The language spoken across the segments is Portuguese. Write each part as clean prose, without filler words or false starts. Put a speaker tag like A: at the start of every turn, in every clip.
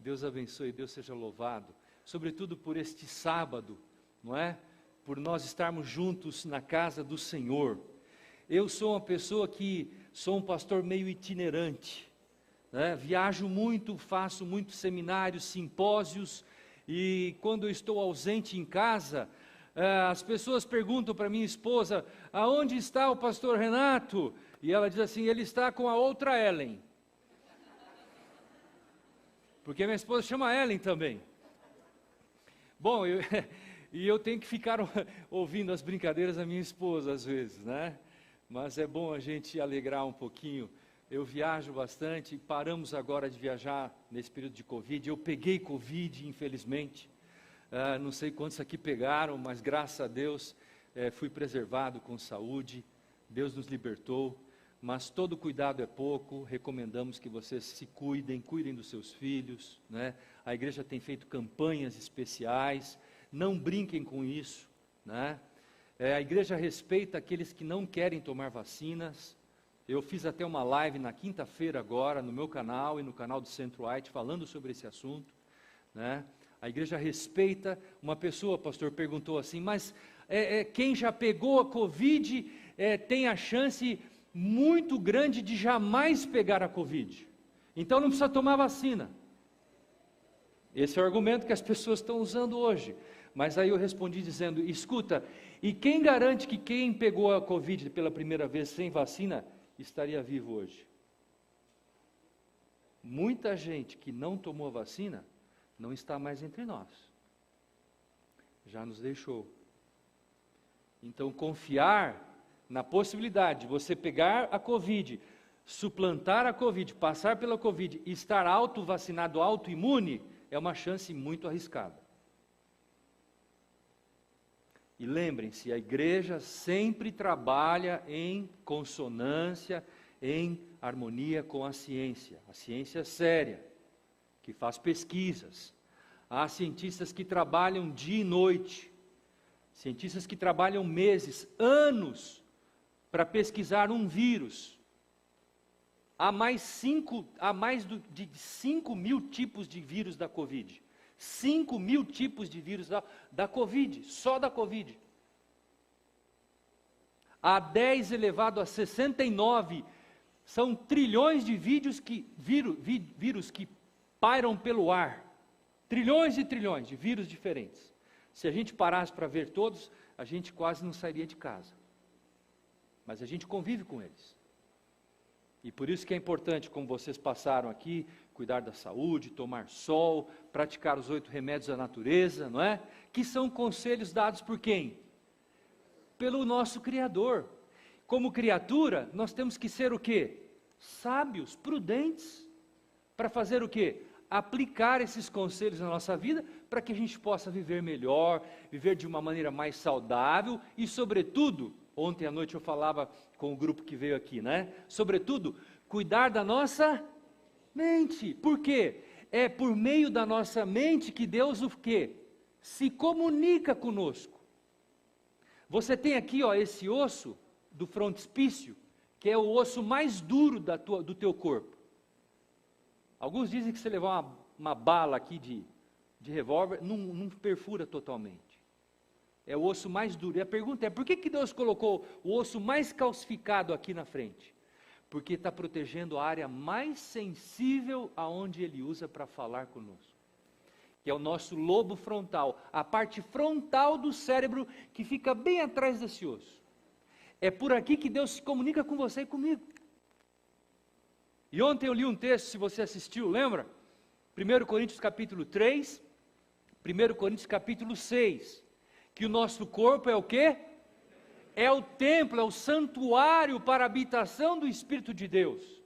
A: Deus abençoe, Deus seja louvado, sobretudo por este sábado, não é? Por nós estarmos juntos na casa do Senhor. Eu sou uma pessoa que sou um pastor meio itinerante, né? Viajo muito, faço muitos seminários, simpósios, e quando eu estou ausente em casa, as pessoas perguntam para minha esposa: aonde está o pastor Renato? E ela diz assim: ele está com a outra Ellen. Porque minha esposa chama Ellen também. Bom, e eu tenho que ficar ouvindo as brincadeiras da minha esposa às vezes, né? Mas é bom a gente alegrar um pouquinho. Eu viajo bastante, paramos agora de viajar nesse período de Covid. Eu peguei Covid, infelizmente. Não sei quantos aqui pegaram, mas graças a Deus fui preservado com saúde. Deus nos libertou. Mas todo cuidado é pouco, recomendamos que vocês se cuidem dos seus filhos, né? A igreja tem feito campanhas especiais, não brinquem com isso, né? A igreja respeita aqueles que não querem tomar vacinas. Eu fiz até uma live na quinta-feira agora, no meu canal e no canal do Centro White, falando sobre esse assunto, né? A igreja respeita. Uma pessoa, pastor, perguntou assim: mas quem já pegou a Covid tem a chance muito grande de jamais pegar a Covid, então não precisa tomar vacina. Esse é o argumento que as pessoas estão usando hoje. Mas aí eu respondi dizendo: escuta, e quem garante que quem pegou a Covid pela primeira vez sem vacina estaria vivo hoje? Muita gente que não tomou a vacina não está mais entre nós, já nos deixou. Então confiar na possibilidade de você pegar a Covid, suplantar a Covid, passar pela Covid e estar auto-vacinado, auto-imune, é uma chance muito arriscada. E lembrem-se, a igreja sempre trabalha em consonância, em harmonia com a ciência séria, que faz pesquisas. Há cientistas que trabalham dia e noite, cientistas que trabalham meses, anos, para pesquisar um vírus. Há mais de 5 mil tipos de vírus da Covid. 5 mil tipos de vírus da Covid, só da Covid. Há 10 elevado a 69, são trilhões de vírus que pairam pelo ar. Trilhões e trilhões de vírus diferentes. Se a gente parasse para ver todos, a gente quase não sairia de casa. Mas a gente convive com eles. E por isso que é importante, como vocês passaram aqui, cuidar da saúde, tomar sol, praticar os 8 remédios da natureza, não é? Que são conselhos dados por quem? Pelo nosso Criador. Como criatura, nós temos que ser o quê? Sábios, prudentes. Para fazer o quê? Aplicar esses conselhos na nossa vida, para que a gente possa viver melhor, viver de uma maneira mais saudável e, sobretudo, ontem à noite eu falava com o grupo que veio aqui, né? Sobretudo, cuidar da nossa mente. Por quê? É por meio da nossa mente que Deus o quê? Se comunica conosco. Você tem aqui, ó, esse osso do frontispício, que é o osso mais duro do teu corpo. Alguns dizem que se levar uma bala aqui de revólver, não perfura totalmente. É o osso mais duro. E a pergunta é: por que Deus colocou o osso mais calcificado aqui na frente? Porque está protegendo a área mais sensível aonde Ele usa para falar conosco, que é o nosso lobo frontal, a parte frontal do cérebro que fica bem atrás desse osso. É por aqui que Deus se comunica com você e comigo. E ontem eu li um texto, se você assistiu, lembra? 1 Coríntios capítulo 3, 1 Coríntios capítulo 6, que o nosso corpo é o quê? É o templo, é o santuário para a habitação do Espírito de Deus.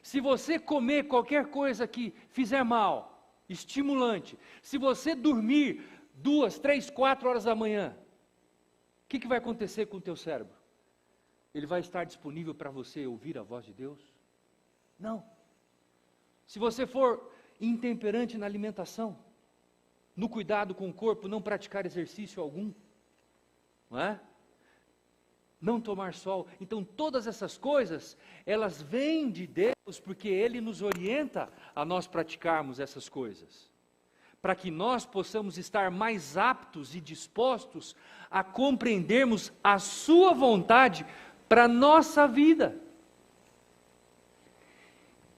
A: Se você comer qualquer coisa que fizer mal, estimulante, se você dormir 2, 3, 4 horas da manhã, o que vai acontecer com o teu cérebro? Ele vai estar disponível para você ouvir a voz de Deus? Não. Se você for intemperante na alimentação, no cuidado com o corpo, não praticar exercício algum, não é? não tomar sol. Então todas essas coisas, elas vêm de Deus, porque Ele nos orienta a nós praticarmos essas coisas, para que nós possamos estar mais aptos e dispostos a compreendermos a sua vontade para a nossa vida.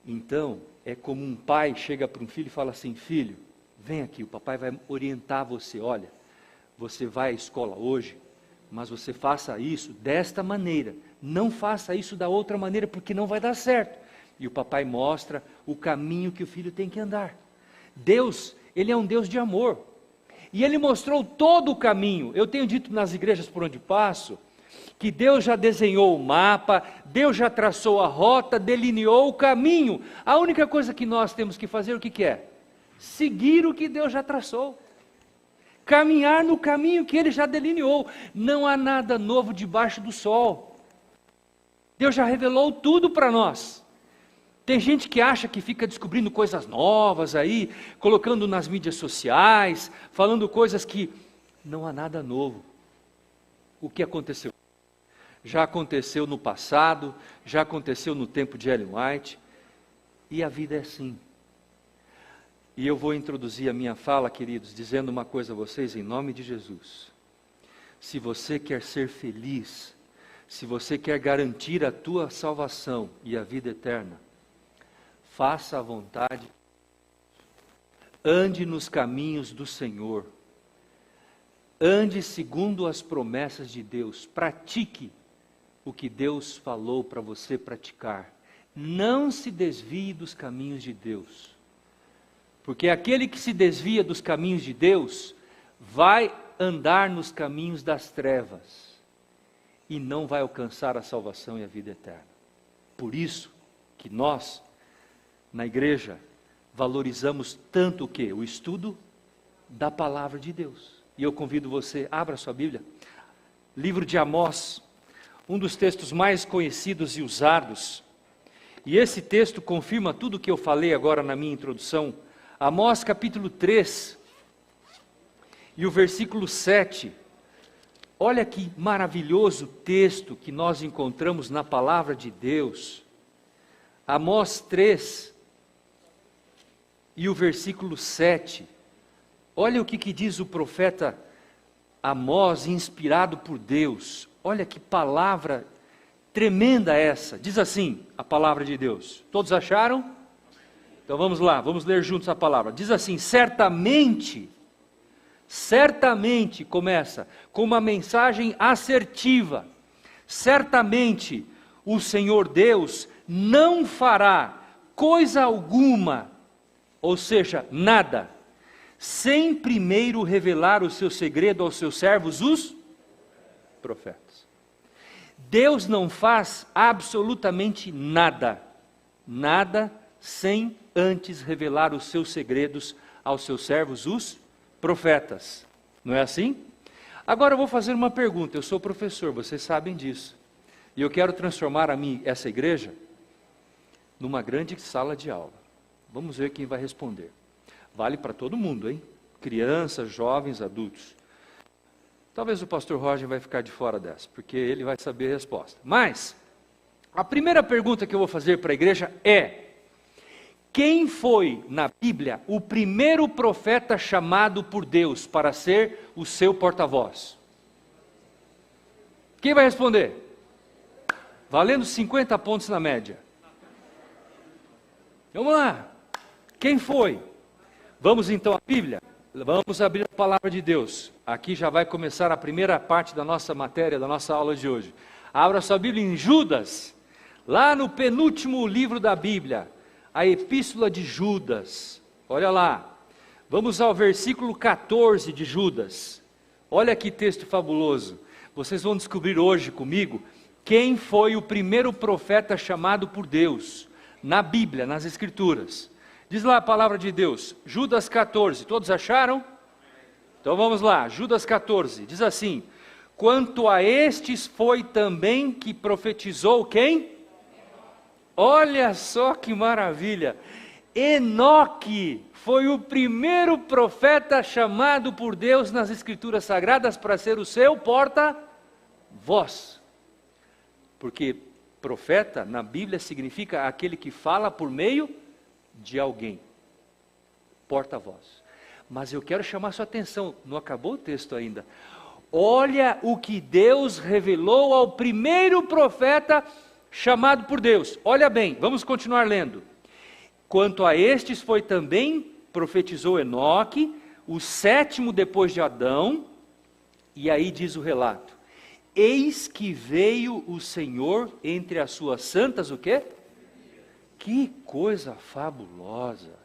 A: Então, é como um pai chega para um filho e fala assim: filho, vem aqui, o papai vai orientar você. Olha, você vai à escola hoje, mas você faça isso desta maneira, não faça isso da outra maneira, porque não vai dar certo. E o papai mostra o caminho que o filho tem que andar. Deus, Ele é um Deus de amor, e Ele mostrou todo o caminho. Eu tenho dito nas igrejas por onde passo, que Deus já desenhou o mapa, Deus já traçou a rota, delineou o caminho. A única coisa que nós temos que fazer, o que é? Seguir o que Deus já traçou. Caminhar no caminho que Ele já delineou. Não há nada novo debaixo do sol. Deus já revelou tudo para nós. Tem gente que acha que fica descobrindo coisas novas aí, colocando nas mídias sociais, falando coisas que não há nada novo. O que aconteceu? Já aconteceu no passado, já aconteceu no tempo de Ellen White, e a vida é assim. E eu vou introduzir a minha fala, queridos, dizendo uma coisa a vocês, em nome de Jesus. Se você quer ser feliz, se você quer garantir a tua salvação e a vida eterna, faça a vontade, ande nos caminhos do Senhor, ande segundo as promessas de Deus, pratique o que Deus falou para você praticar. Não se desvie dos caminhos de Deus. Porque aquele que se desvia dos caminhos de Deus, vai andar nos caminhos das trevas, e não vai alcançar a salvação e a vida eterna. Por isso que nós, na igreja, valorizamos tanto o quê? O estudo da palavra de Deus. E eu convido você, abra sua Bíblia, livro de Amós, um dos textos mais conhecidos e usados, e esse texto confirma tudo o que eu falei agora na minha introdução. Amós capítulo 3, e o versículo 7, olha que maravilhoso texto que nós encontramos na palavra de Deus. Amós 3, e o versículo 7, olha o que diz o profeta Amós, inspirado por Deus. Olha que palavra tremenda essa. Diz assim a palavra de Deus. Todos acharam? Então vamos lá, vamos ler juntos a palavra. Diz assim: certamente, começa com uma mensagem assertiva. Certamente o Senhor Deus não fará coisa alguma, ou seja, nada, sem primeiro revelar o seu segredo aos seus servos, os profetas. Deus não faz absolutamente nada, sem antes revelar os seus segredos aos seus servos, os profetas. Não é assim? Agora eu vou fazer uma pergunta. Eu sou professor, vocês sabem disso. E eu quero transformar essa igreja numa grande sala de aula. Vamos ver quem vai responder. Vale para todo mundo, hein? Crianças, jovens, adultos. Talvez o pastor Roger vai ficar de fora dessa, porque ele vai saber a resposta. Mas, a primeira pergunta que eu vou fazer para a igreja é: quem foi, na Bíblia, o primeiro profeta chamado por Deus para ser o seu porta-voz? Quem vai responder? Valendo 50 pontos na média. Vamos lá. Quem foi? Vamos então à Bíblia? Vamos abrir a palavra de Deus. Aqui já vai começar a primeira parte da nossa matéria, da nossa aula de hoje. Abra sua Bíblia em Judas, lá no penúltimo livro da Bíblia, a Epístola de Judas. Olha lá, vamos ao versículo 14 de Judas. Olha que texto fabuloso. Vocês vão descobrir hoje comigo quem foi o primeiro profeta chamado por Deus, na Bíblia, nas Escrituras. Diz lá a palavra de Deus, Judas 14, todos acharam? Então vamos lá, Judas 14, diz assim: quanto a estes foi também que profetizou quem? Olha só que maravilha, Enoque foi o primeiro profeta chamado por Deus nas Escrituras Sagradas para ser o seu porta-voz. Porque profeta na Bíblia significa aquele que fala por meio de alguém, porta-voz. Mas eu quero chamar sua atenção, não acabou o texto ainda. Olha o que Deus revelou ao primeiro profeta chamado por Deus. Olha bem, vamos continuar lendo. Quanto a estes foi também, profetizou Enoque, o sétimo depois de Adão, e aí diz o relato: eis que veio o Senhor entre as suas santas, o quê? Que coisa fabulosa!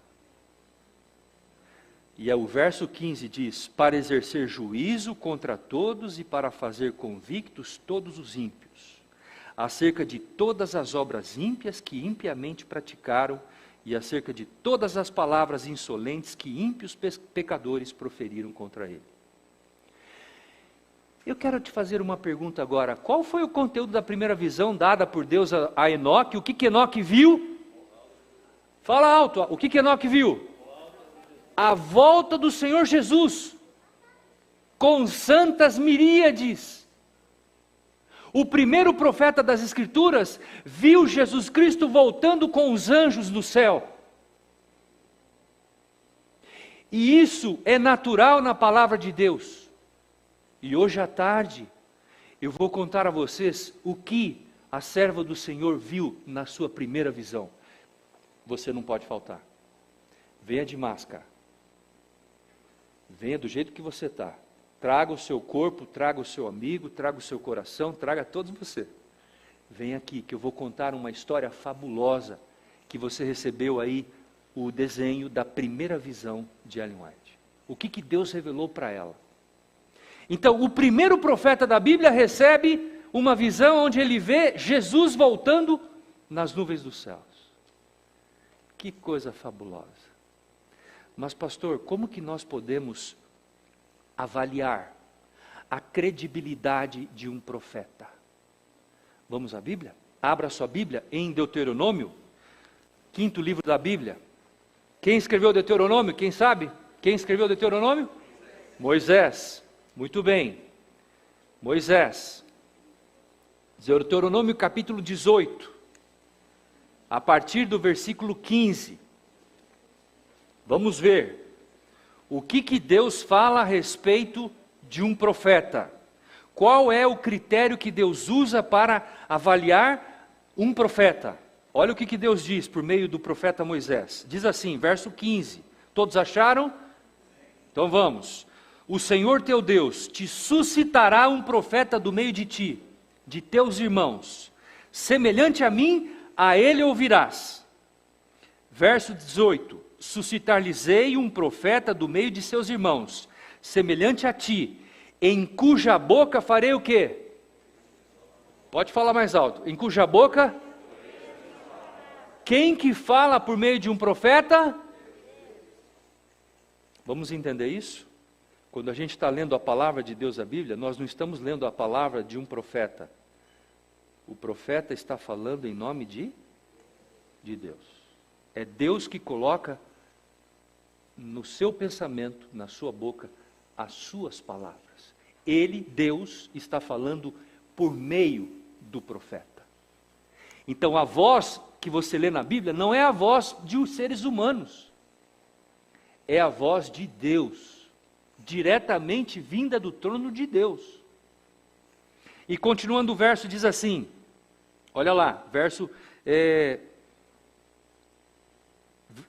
A: E o verso 15 diz: para exercer juízo contra todos e para fazer convictos todos os ímpios, acerca de todas as obras ímpias que impiamente praticaram, e acerca de todas as palavras insolentes que ímpios pecadores proferiram contra ele. Eu quero te fazer uma pergunta agora. Qual foi o conteúdo da primeira visão dada por Deus a Enoque? O que Enoque viu? Fala alto, o que Enoque viu? A volta do Senhor Jesus, com santas miríades. O primeiro profeta das Escrituras viu Jesus Cristo voltando com os anjos do céu. E isso é natural na palavra de Deus. E hoje à tarde, eu vou contar a vocês o que a serva do Senhor viu na sua primeira visão. Você não pode faltar. Venha de máscara. Venha do jeito que você está. Traga o seu corpo, traga o seu amigo, traga o seu coração, traga todos você. Venha aqui que eu vou contar uma história fabulosa que você recebeu aí o desenho da primeira visão de Ellen White. O que Deus revelou para ela. Então, o primeiro profeta da Bíblia recebe uma visão onde ele vê Jesus voltando nas nuvens dos céus. Que coisa fabulosa. Mas pastor, como que nós podemos avaliar a credibilidade de um profeta? Vamos à Bíblia? Abra sua Bíblia em Deuteronômio, 5º livro da Bíblia. Quem escreveu Deuteronômio? Quem sabe? Quem escreveu Deuteronômio? Moisés. Muito bem. Moisés. Deuteronômio capítulo 18, a partir do versículo 15. Vamos ver o que Deus fala a respeito de um profeta. Qual é o critério que Deus usa para avaliar um profeta? Olha o que Deus diz por meio do profeta Moisés. Diz assim, verso 15. Todos acharam? Então vamos. O Senhor teu Deus te suscitará um profeta do meio de ti, de teus irmãos. Semelhante a mim, a ele ouvirás. Verso 18. Suscitar-lhes-ei um profeta do meio de seus irmãos, semelhante a ti, em cuja boca farei o quê? Pode falar mais alto. Em cuja boca? Quem que fala por meio de um profeta? Vamos entender isso? Quando a gente está lendo a palavra de Deus, a Bíblia, nós não estamos lendo a palavra de um profeta. O profeta está falando em nome de Deus. É Deus que coloca no seu pensamento, na sua boca, as suas palavras. Ele, Deus, está falando por meio do profeta. Então a voz que você lê na Bíblia não é a voz de os seres humanos. É a voz de Deus, diretamente vinda do trono de Deus. E continuando o verso diz assim, olha lá,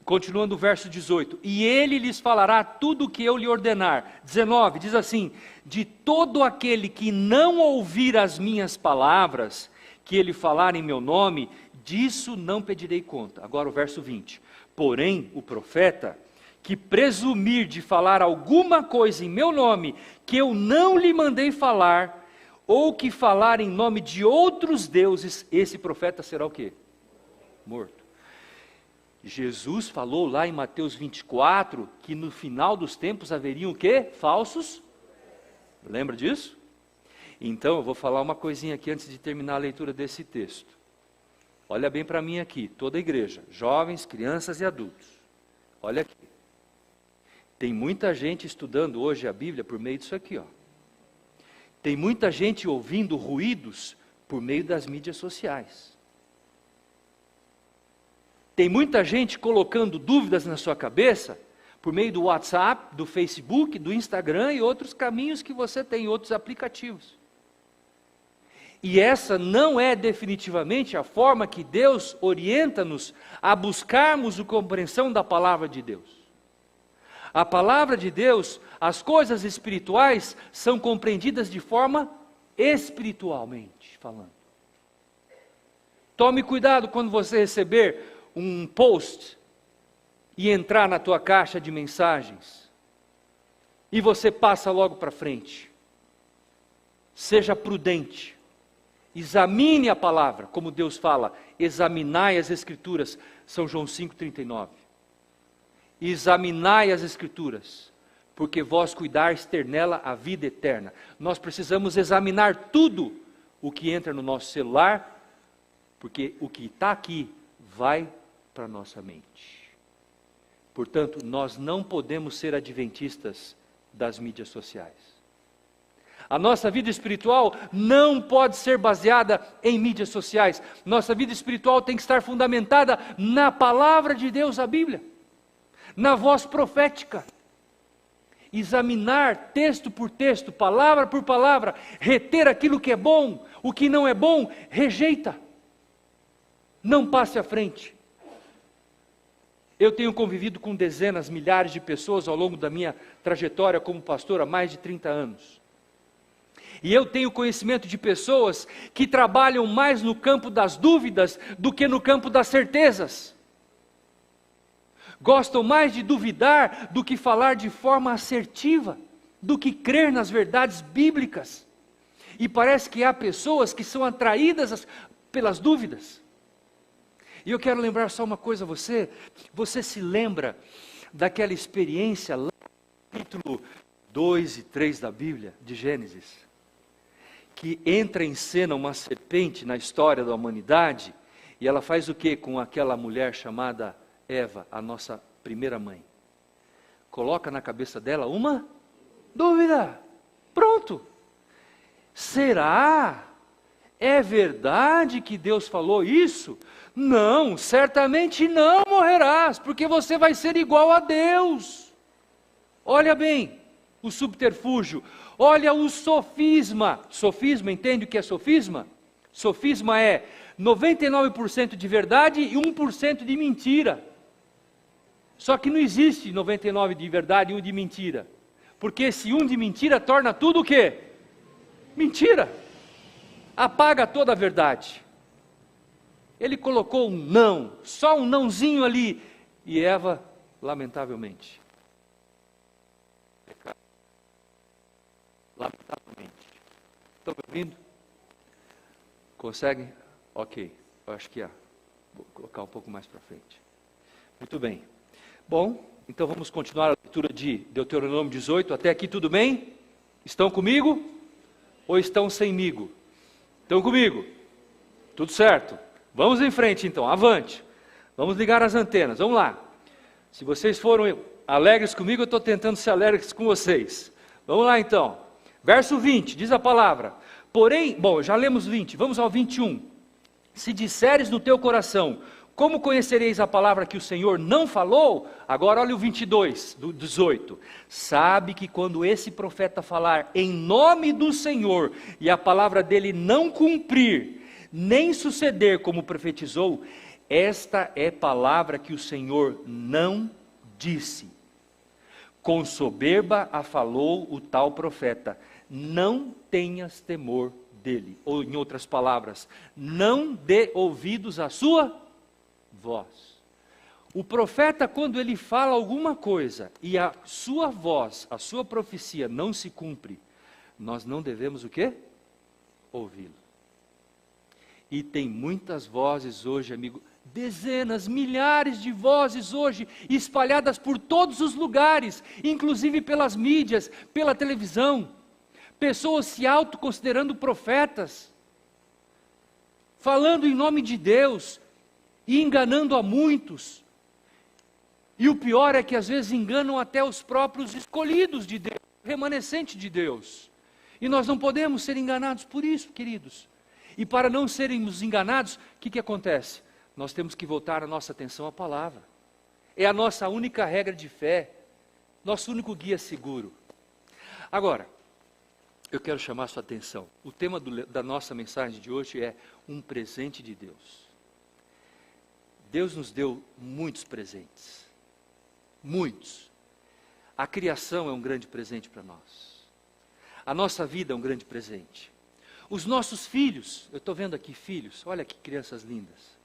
A: continuando o verso 18, e ele lhes falará tudo o que eu lhe ordenar. 19, diz assim, de todo aquele que não ouvir as minhas palavras, que ele falar em meu nome, disso não pedirei conta. Agora o verso 20, porém o profeta, que presumir de falar alguma coisa em meu nome, que eu não lhe mandei falar, ou que falar em nome de outros deuses, esse profeta será o quê? Morto. Jesus falou lá em Mateus 24, que no final dos tempos haveriam o quê? Falsos? Lembra disso? Então eu vou falar uma coisinha aqui antes de terminar a leitura desse texto. Olha bem para mim aqui, toda a igreja, jovens, crianças e adultos. Olha aqui. Tem muita gente estudando hoje a Bíblia por meio disso aqui, ó. Tem muita gente ouvindo ruídos Por meio das mídias sociais. Tem muita gente colocando dúvidas na sua cabeça, por meio do WhatsApp, do Facebook, do Instagram e outros caminhos que você tem, outros aplicativos. E essa não é definitivamente a forma que Deus orienta-nos a buscarmos a compreensão da palavra de Deus. A palavra de Deus, as coisas espirituais, são compreendidas de forma espiritualmente falando. Tome cuidado quando você receber um post e entrar na tua caixa de mensagens e você passa logo para frente. Seja prudente. Examine a palavra, como Deus fala, examinai as Escrituras, São João 5,39. Examinai as Escrituras, porque vós cuidais ter nela a vida eterna. Nós precisamos examinar tudo o que entra no nosso celular, porque o que está aqui vai para a nossa mente. Portanto, nós não podemos ser adventistas das mídias sociais. A nossa vida espiritual não pode ser baseada em mídias sociais. Nossa vida espiritual tem que estar fundamentada na palavra de Deus, a Bíblia, na voz profética. Examinar texto por texto, palavra por palavra, reter aquilo que é bom, o que não é bom, rejeita. Não passe à frente. Eu tenho convivido com dezenas, milhares de pessoas ao longo da minha trajetória como pastor há mais de 30 anos. E eu tenho conhecimento de pessoas que trabalham mais no campo das dúvidas do que no campo das certezas. Gostam mais de duvidar do que falar de forma assertiva, do que crer nas verdades bíblicas. E parece que há pessoas que são atraídas pelas dúvidas. E eu quero lembrar só uma coisa a você. Você se lembra daquela experiência lá no capítulo 2 e 3 da Bíblia, de Gênesis? Que entra em cena uma serpente na história da humanidade, e ela faz o que com aquela mulher chamada Eva, a nossa primeira mãe? Coloca na cabeça dela uma dúvida. Pronto. Será? É verdade que Deus falou isso? Não, certamente não morrerás, porque você vai ser igual a Deus. Olha bem o subterfúgio. Olha o sofisma. Sofisma, entende o que é sofisma? Sofisma é 99% de verdade e 1% de mentira. Só que não existe 99% de verdade e 1% de mentira. Porque esse 1% de mentira torna tudo o quê? Mentira. Apaga toda a verdade. Ele colocou um não, só um nãozinho ali. E Eva, lamentavelmente. Lamentavelmente. Estão me ouvindo? Conseguem? Ok. Eu acho que vou colocar um pouco mais para frente. Muito bem. Bom, então vamos continuar a leitura de Deuteronômio 18. Até aqui tudo bem? Estão comigo? Ou estão semigo? Estão comigo? Tudo certo. Vamos em frente então, avante. Vamos ligar as antenas, vamos lá. Se vocês foram alegres comigo, eu estou tentando ser alegres com vocês. Vamos lá então. Verso 20, diz a palavra. Porém, bom, já lemos 20, vamos ao 21. Se disseres no teu coração, como conhecereis a palavra que o Senhor não falou? Agora olha o 22, do 18. Sabe que quando esse profeta falar em nome do Senhor, e a palavra dele não cumprir, nem suceder como profetizou, esta é palavra que o Senhor não disse. Com soberba a falou o tal profeta, não tenhas temor dele. Ou em outras palavras, não dê ouvidos à sua voz. O profeta, quando ele fala alguma coisa, e a sua voz, a sua profecia não se cumpre, nós não devemos o quê? Ouvi-lo. E tem muitas vozes hoje, amigo, dezenas, milhares de vozes hoje, espalhadas por todos os lugares, inclusive pelas mídias, pela televisão, pessoas se autoconsiderando profetas, falando em nome de Deus, e enganando a muitos, e o pior é que às vezes enganam até os próprios escolhidos de Deus, remanescente de Deus, e nós não podemos ser enganados por isso, queridos. E para não sermos enganados, o que acontece? Nós temos que voltar a nossa atenção à palavra. É a nossa única regra de fé, nosso único guia seguro. Agora, eu quero chamar a sua atenção. O tema da nossa mensagem de hoje é um presente de Deus. Deus nos deu muitos presentes. Muitos. A criação é um grande presente para nós. A nossa vida é um grande presente. Os nossos filhos, eu estou vendo aqui filhos, olha que crianças lindas.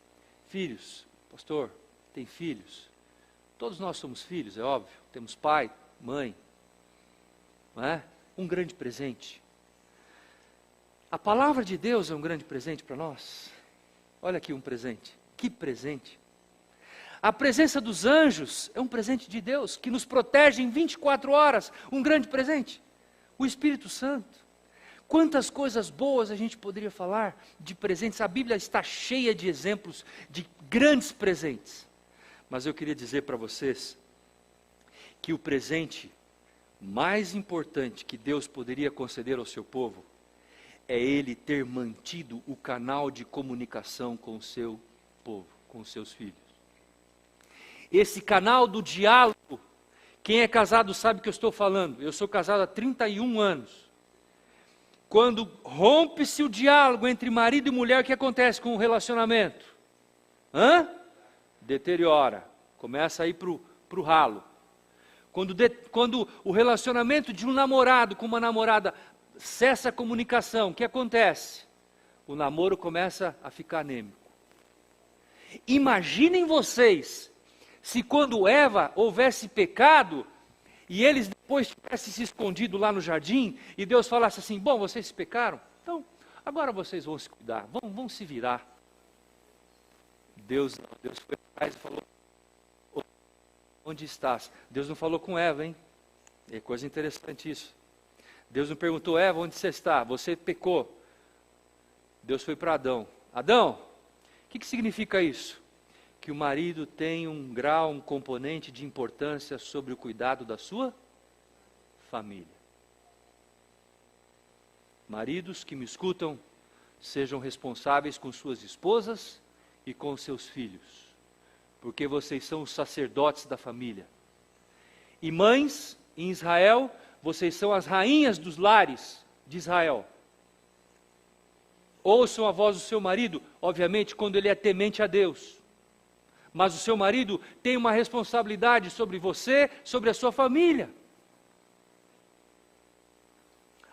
A: Filhos, pastor, tem filhos. Todos nós somos filhos, é óbvio. Temos pai, mãe. Não é? Um grande presente. A palavra de Deus é um grande presente para nós. Olha aqui um presente. Que presente. A presença dos anjos é um presente de Deus, que nos protege em 24 horas. Um grande presente. O Espírito Santo. Quantas coisas boas a gente poderia falar de presentes. A Bíblia está cheia de exemplos de grandes presentes. Mas eu queria dizer para vocês que o presente mais importante que Deus poderia conceder ao seu povo é Ele ter mantido o canal de comunicação com o seu povo, com os seus filhos. Esse canal do diálogo, quem é casado sabe o que eu estou falando. Eu sou casado há 31 anos. Quando rompe-se o diálogo entre marido e mulher, o que acontece com o relacionamento? Deteriora, começa a ir para o ralo. Quando o relacionamento de um namorado com uma namorada cessa a comunicação, o que acontece? O namoro começa a ficar anêmico. Imaginem vocês, se quando Eva houvesse pecado, e eles depois tivessem se escondido lá no jardim, e Deus falasse assim, bom, vocês pecaram, então agora vocês vão se cuidar, vão se virar. Deus foi atrás e falou, onde estás? Deus não falou com Eva, hein? É coisa interessante isso. Deus não perguntou, Eva, onde você está? Você pecou. Deus foi para Adão. Adão, o que significa isso? Que o marido tem um grau, um componente de importância sobre o cuidado da sua família. Maridos que me escutam, sejam responsáveis com suas esposas e com seus filhos, porque vocês são os sacerdotes da família. E mães, em Israel, vocês são as rainhas dos lares de Israel. Ouçam a voz do seu marido, obviamente, quando ele é temente a Deus. Mas o seu marido tem uma responsabilidade sobre você, sobre a sua família.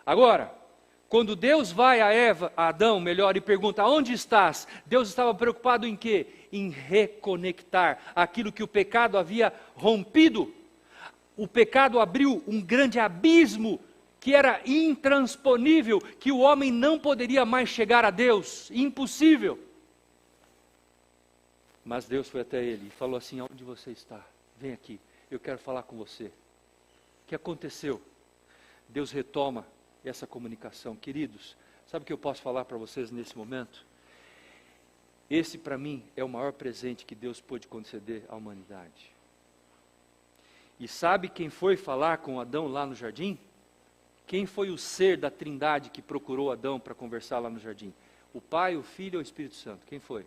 A: Agora, quando Deus vai a Adão, melhor, e pergunta, onde estás? Deus estava preocupado em quê? Em reconectar aquilo que o pecado havia rompido. O pecado abriu um grande abismo que era intransponível, que o homem não poderia mais chegar a Deus, impossível. Mas Deus foi até ele e falou assim, onde você está? Vem aqui, eu quero falar com você. O que aconteceu? Deus retoma essa comunicação. Queridos, sabe o que eu posso falar para vocês nesse momento? Esse para mim é o maior presente que Deus pôde conceder à humanidade. E sabe quem foi falar com Adão lá no jardim? Quem foi o ser da Trindade que procurou Adão para conversar lá no jardim? O Pai, o Filho ou o Espírito Santo? Quem foi?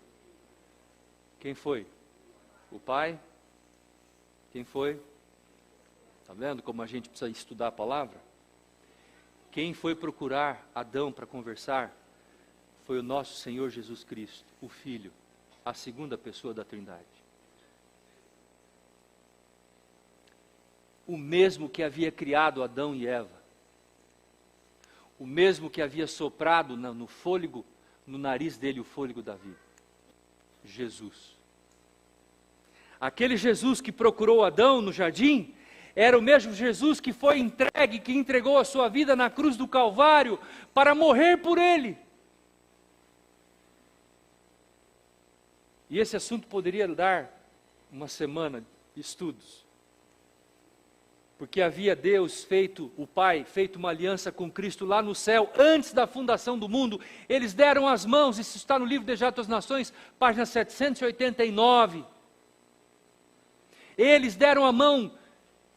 A: Quem foi? O Pai? Quem foi? Está vendo como a gente precisa estudar a palavra? Quem foi procurar Adão para conversar? Foi o nosso Senhor Jesus Cristo, o Filho, a segunda pessoa da Trindade. O mesmo que havia criado Adão e Eva. O mesmo que havia soprado no fôlego, no nariz dele o fôlego da vida. Jesus. Aquele Jesus que procurou Adão no jardim, era o mesmo Jesus que foi entregue, que entregou a sua vida na cruz do Calvário, para morrer por ele. E esse assunto poderia dar uma semana de estudos. Porque havia Deus feito, o Pai, feito uma aliança com Cristo lá no céu, antes da fundação do mundo. Eles deram as mãos, isso está no livro Desejo das Nações, página 789. Eles deram a mão,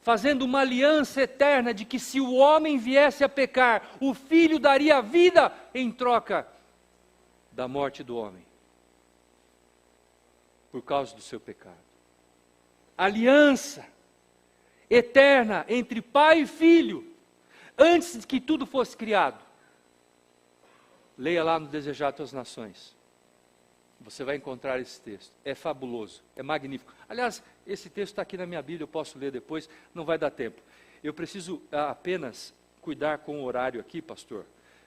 A: fazendo uma aliança eterna, de que se o homem viesse a pecar, o Filho daria vida em troca da morte do homem, por causa do seu pecado. Aliança eterna entre pai e filho, antes que tudo fosse criado. Leia lá no Desejado das Nações. Você vai encontrar esse texto. É fabuloso, é magnífico. Aliás, esse texto está aqui na minha Bíblia, eu posso ler depois, não vai dar tempo. Eu preciso apenas cuidar com o horário aqui, pastor.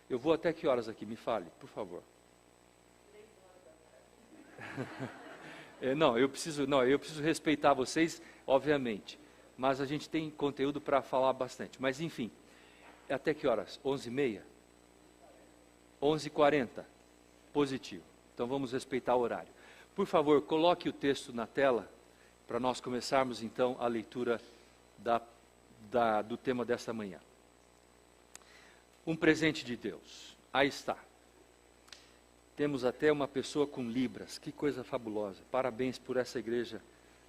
A: Eu vou até que horas aqui? Me fale, por favor. Eu preciso respeitar vocês, obviamente. Mas a gente tem conteúdo para falar bastante. Mas enfim, até que horas? 11h30? 11h40? Positivo. Então vamos respeitar o horário. Por favor, coloque o texto na tela, para nós começarmos então a leitura do tema desta manhã. Um presente de Deus. Aí está. Temos até uma pessoa com libras, que coisa fabulosa. Parabéns por essa igreja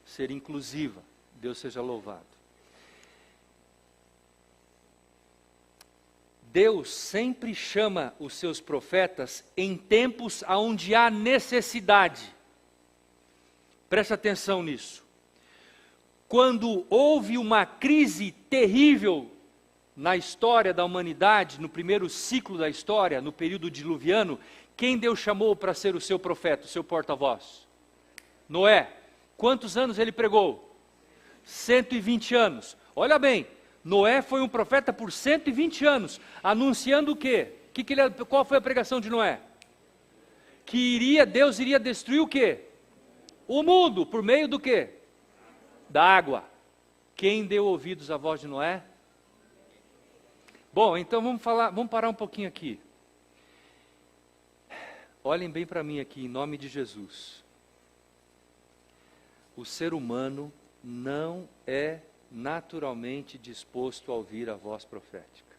A: ser inclusiva. Deus seja louvado. Deus sempre chama os seus profetas em tempos onde há necessidade. Presta atenção nisso. Quando houve uma crise terrível na história da humanidade, no primeiro ciclo da história, no período diluviano, quem Deus chamou para ser o seu profeta, o seu porta-voz? Noé. Quantos anos ele pregou? 120 anos. Olha bem, Noé foi um profeta por 120 anos, anunciando o quê? Qual foi a pregação de Noé? Que Deus iria destruir o quê? O mundo, por meio do quê? Da água. Quem deu ouvidos à voz de Noé? Bom, então vamos parar um pouquinho aqui. Olhem bem para mim aqui, em nome de Jesus. O ser humano não é naturalmente disposto a ouvir a voz profética.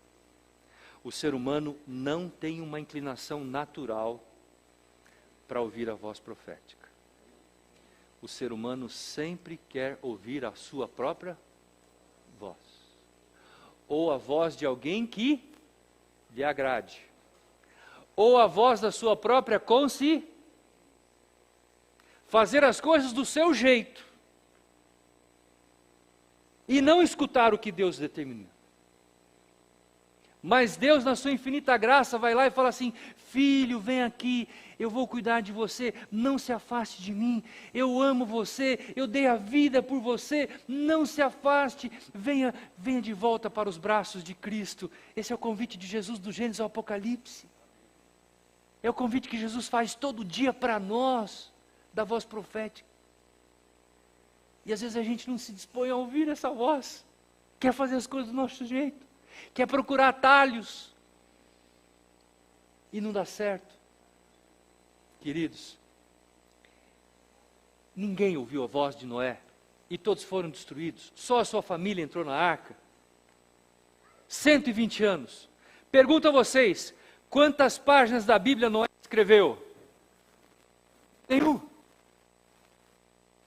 A: O ser humano não tem uma inclinação natural para ouvir a voz profética. O ser humano sempre quer ouvir a sua própria voz. Ou a voz de alguém que lhe agrade. Ou a voz da sua própria consciência. Fazer as coisas do seu jeito. E não escutar o que Deus determina. Mas Deus, na sua infinita graça, vai lá e fala assim: filho, vem aqui, eu vou cuidar de você, não se afaste de mim, eu amo você, eu dei a vida por você, não se afaste, venha de volta para os braços de Cristo. Esse é o convite de Jesus do Gênesis ao Apocalipse. É o convite que Jesus faz todo dia para nós, da voz profética. E às vezes a gente não se dispõe a ouvir essa voz, quer fazer as coisas do nosso jeito, quer procurar atalhos, e não dá certo. Queridos, ninguém ouviu a voz de Noé, e todos foram destruídos, só a sua família entrou na arca. 120 anos. Pergunto a vocês, quantas páginas da Bíblia Noé escreveu? Nenhum.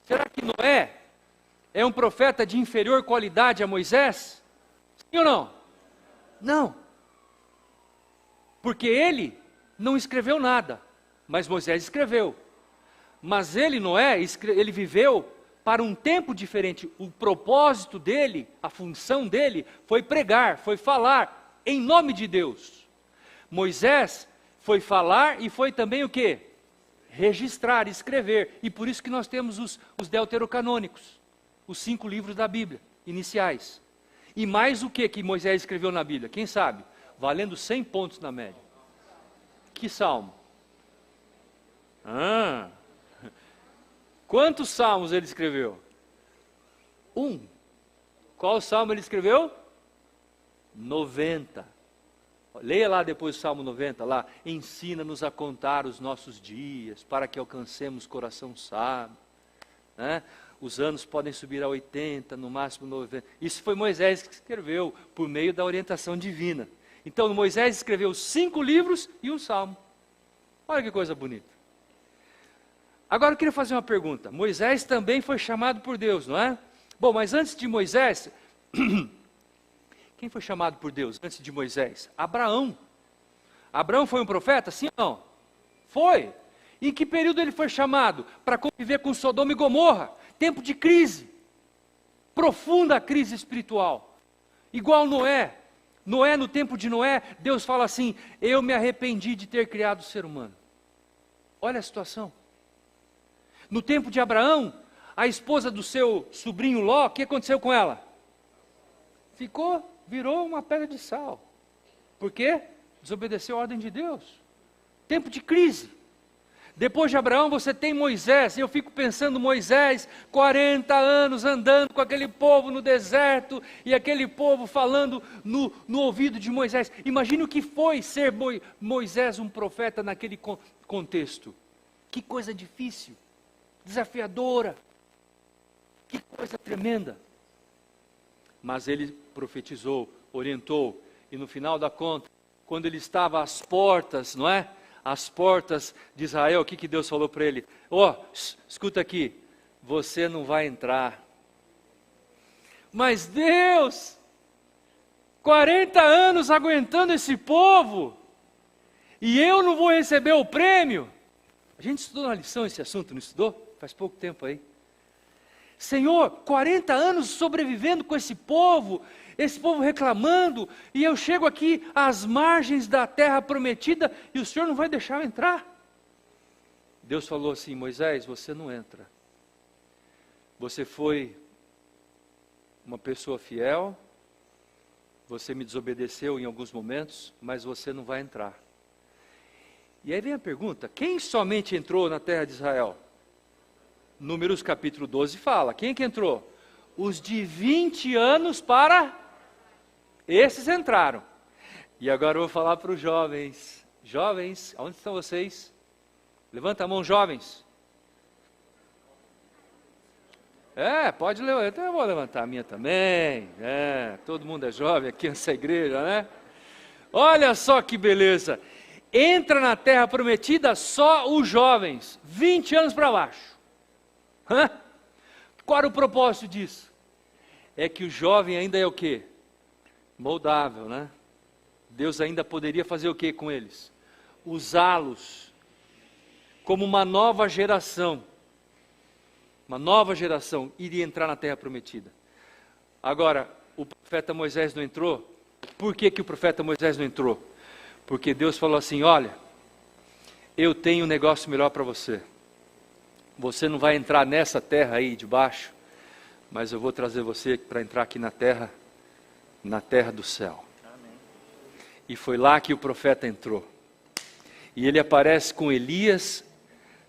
A: Será que Noé é um profeta de inferior qualidade a Moisés? Sim ou não? Não. Porque ele não escreveu nada, mas Moisés escreveu. Mas ele, Noé, ele viveu para um tempo diferente. O propósito dele, a função dele, foi pregar, foi falar em nome de Deus. Moisés foi falar e foi também o quê? Registrar, escrever. E por isso que nós temos os deuterocanônicos, os 5 livros da Bíblia, iniciais. E mais o que Moisés escreveu na Bíblia? Quem sabe? Valendo 100 pontos na média. Que salmo? Quantos salmos ele escreveu? 1. Qual salmo ele escreveu? 90. Leia lá depois o Salmo 90, lá. Ensina-nos a contar os nossos dias, para que alcancemos coração sábio. Né? Os anos podem subir a 80, no máximo 90. Isso foi Moisés que escreveu, por meio da orientação divina. Então Moisés escreveu 5 livros e um salmo. Olha que coisa bonita. Agora eu queria fazer uma pergunta. Moisés também foi chamado por Deus, não é? Bom, mas antes de Moisés... Quem foi chamado por Deus antes de Moisés? Abraão. Abraão foi um profeta? Sim ou não? Foi. Em que período ele foi chamado? Para conviver com Sodoma e Gomorra. Tempo de crise. Profunda crise espiritual. Igual Noé. Noé, no tempo de Noé, Deus fala assim: eu me arrependi de ter criado o ser humano. Olha a situação. No tempo de Abraão, a esposa do seu sobrinho Ló, o que aconteceu com ela? Virou uma pedra de sal. Por quê? Desobedeceu a ordem de Deus. Tempo de crise. Depois de Abraão você tem Moisés, e eu fico pensando Moisés, 40 anos andando com aquele povo no deserto, e aquele povo falando no ouvido de Moisés. Imagine o que foi ser Moisés um profeta naquele contexto. Que coisa difícil, desafiadora, que coisa tremenda. Mas ele profetizou, orientou, e no final da conta, quando ele estava às portas, não é? As portas de Israel, o que Deus falou para ele? Escuta aqui, você não vai entrar. Mas Deus, 40 anos aguentando esse povo, e eu não vou receber o prêmio? A gente estudou na lição esse assunto, não estudou? Faz pouco tempo aí. Senhor, 40 anos sobrevivendo com esse povo reclamando, e eu chego aqui às margens da terra prometida, e o Senhor não vai deixar eu entrar? Deus falou assim: Moisés, você não entra. Você foi uma pessoa fiel, você me desobedeceu em alguns momentos, mas você não vai entrar. E aí vem a pergunta: quem somente entrou na terra de Israel? Números capítulo 12 fala, quem que entrou? Os de 20 anos para... Esses entraram. E agora eu vou falar para os jovens. Jovens, onde estão vocês? Levanta a mão, jovens. Pode levantar. Então eu vou levantar a minha também. Todo mundo é jovem aqui nessa igreja, né? Olha só que beleza. Entra na terra prometida só os jovens, 20 anos para baixo. Qual era o propósito disso? É que o jovem ainda é o quê? Moldável, né? Deus ainda poderia fazer o que com eles? Usá-los como uma nova geração. Uma nova geração iria entrar na terra prometida. Agora, o profeta Moisés não entrou. Por que o profeta Moisés não entrou? Porque Deus falou assim: olha, eu tenho um negócio melhor para você. Você não vai entrar nessa terra aí de baixo, mas eu vou trazer você para entrar aqui na terra do céu. Amém. E foi lá que o profeta entrou. E ele aparece com Elias,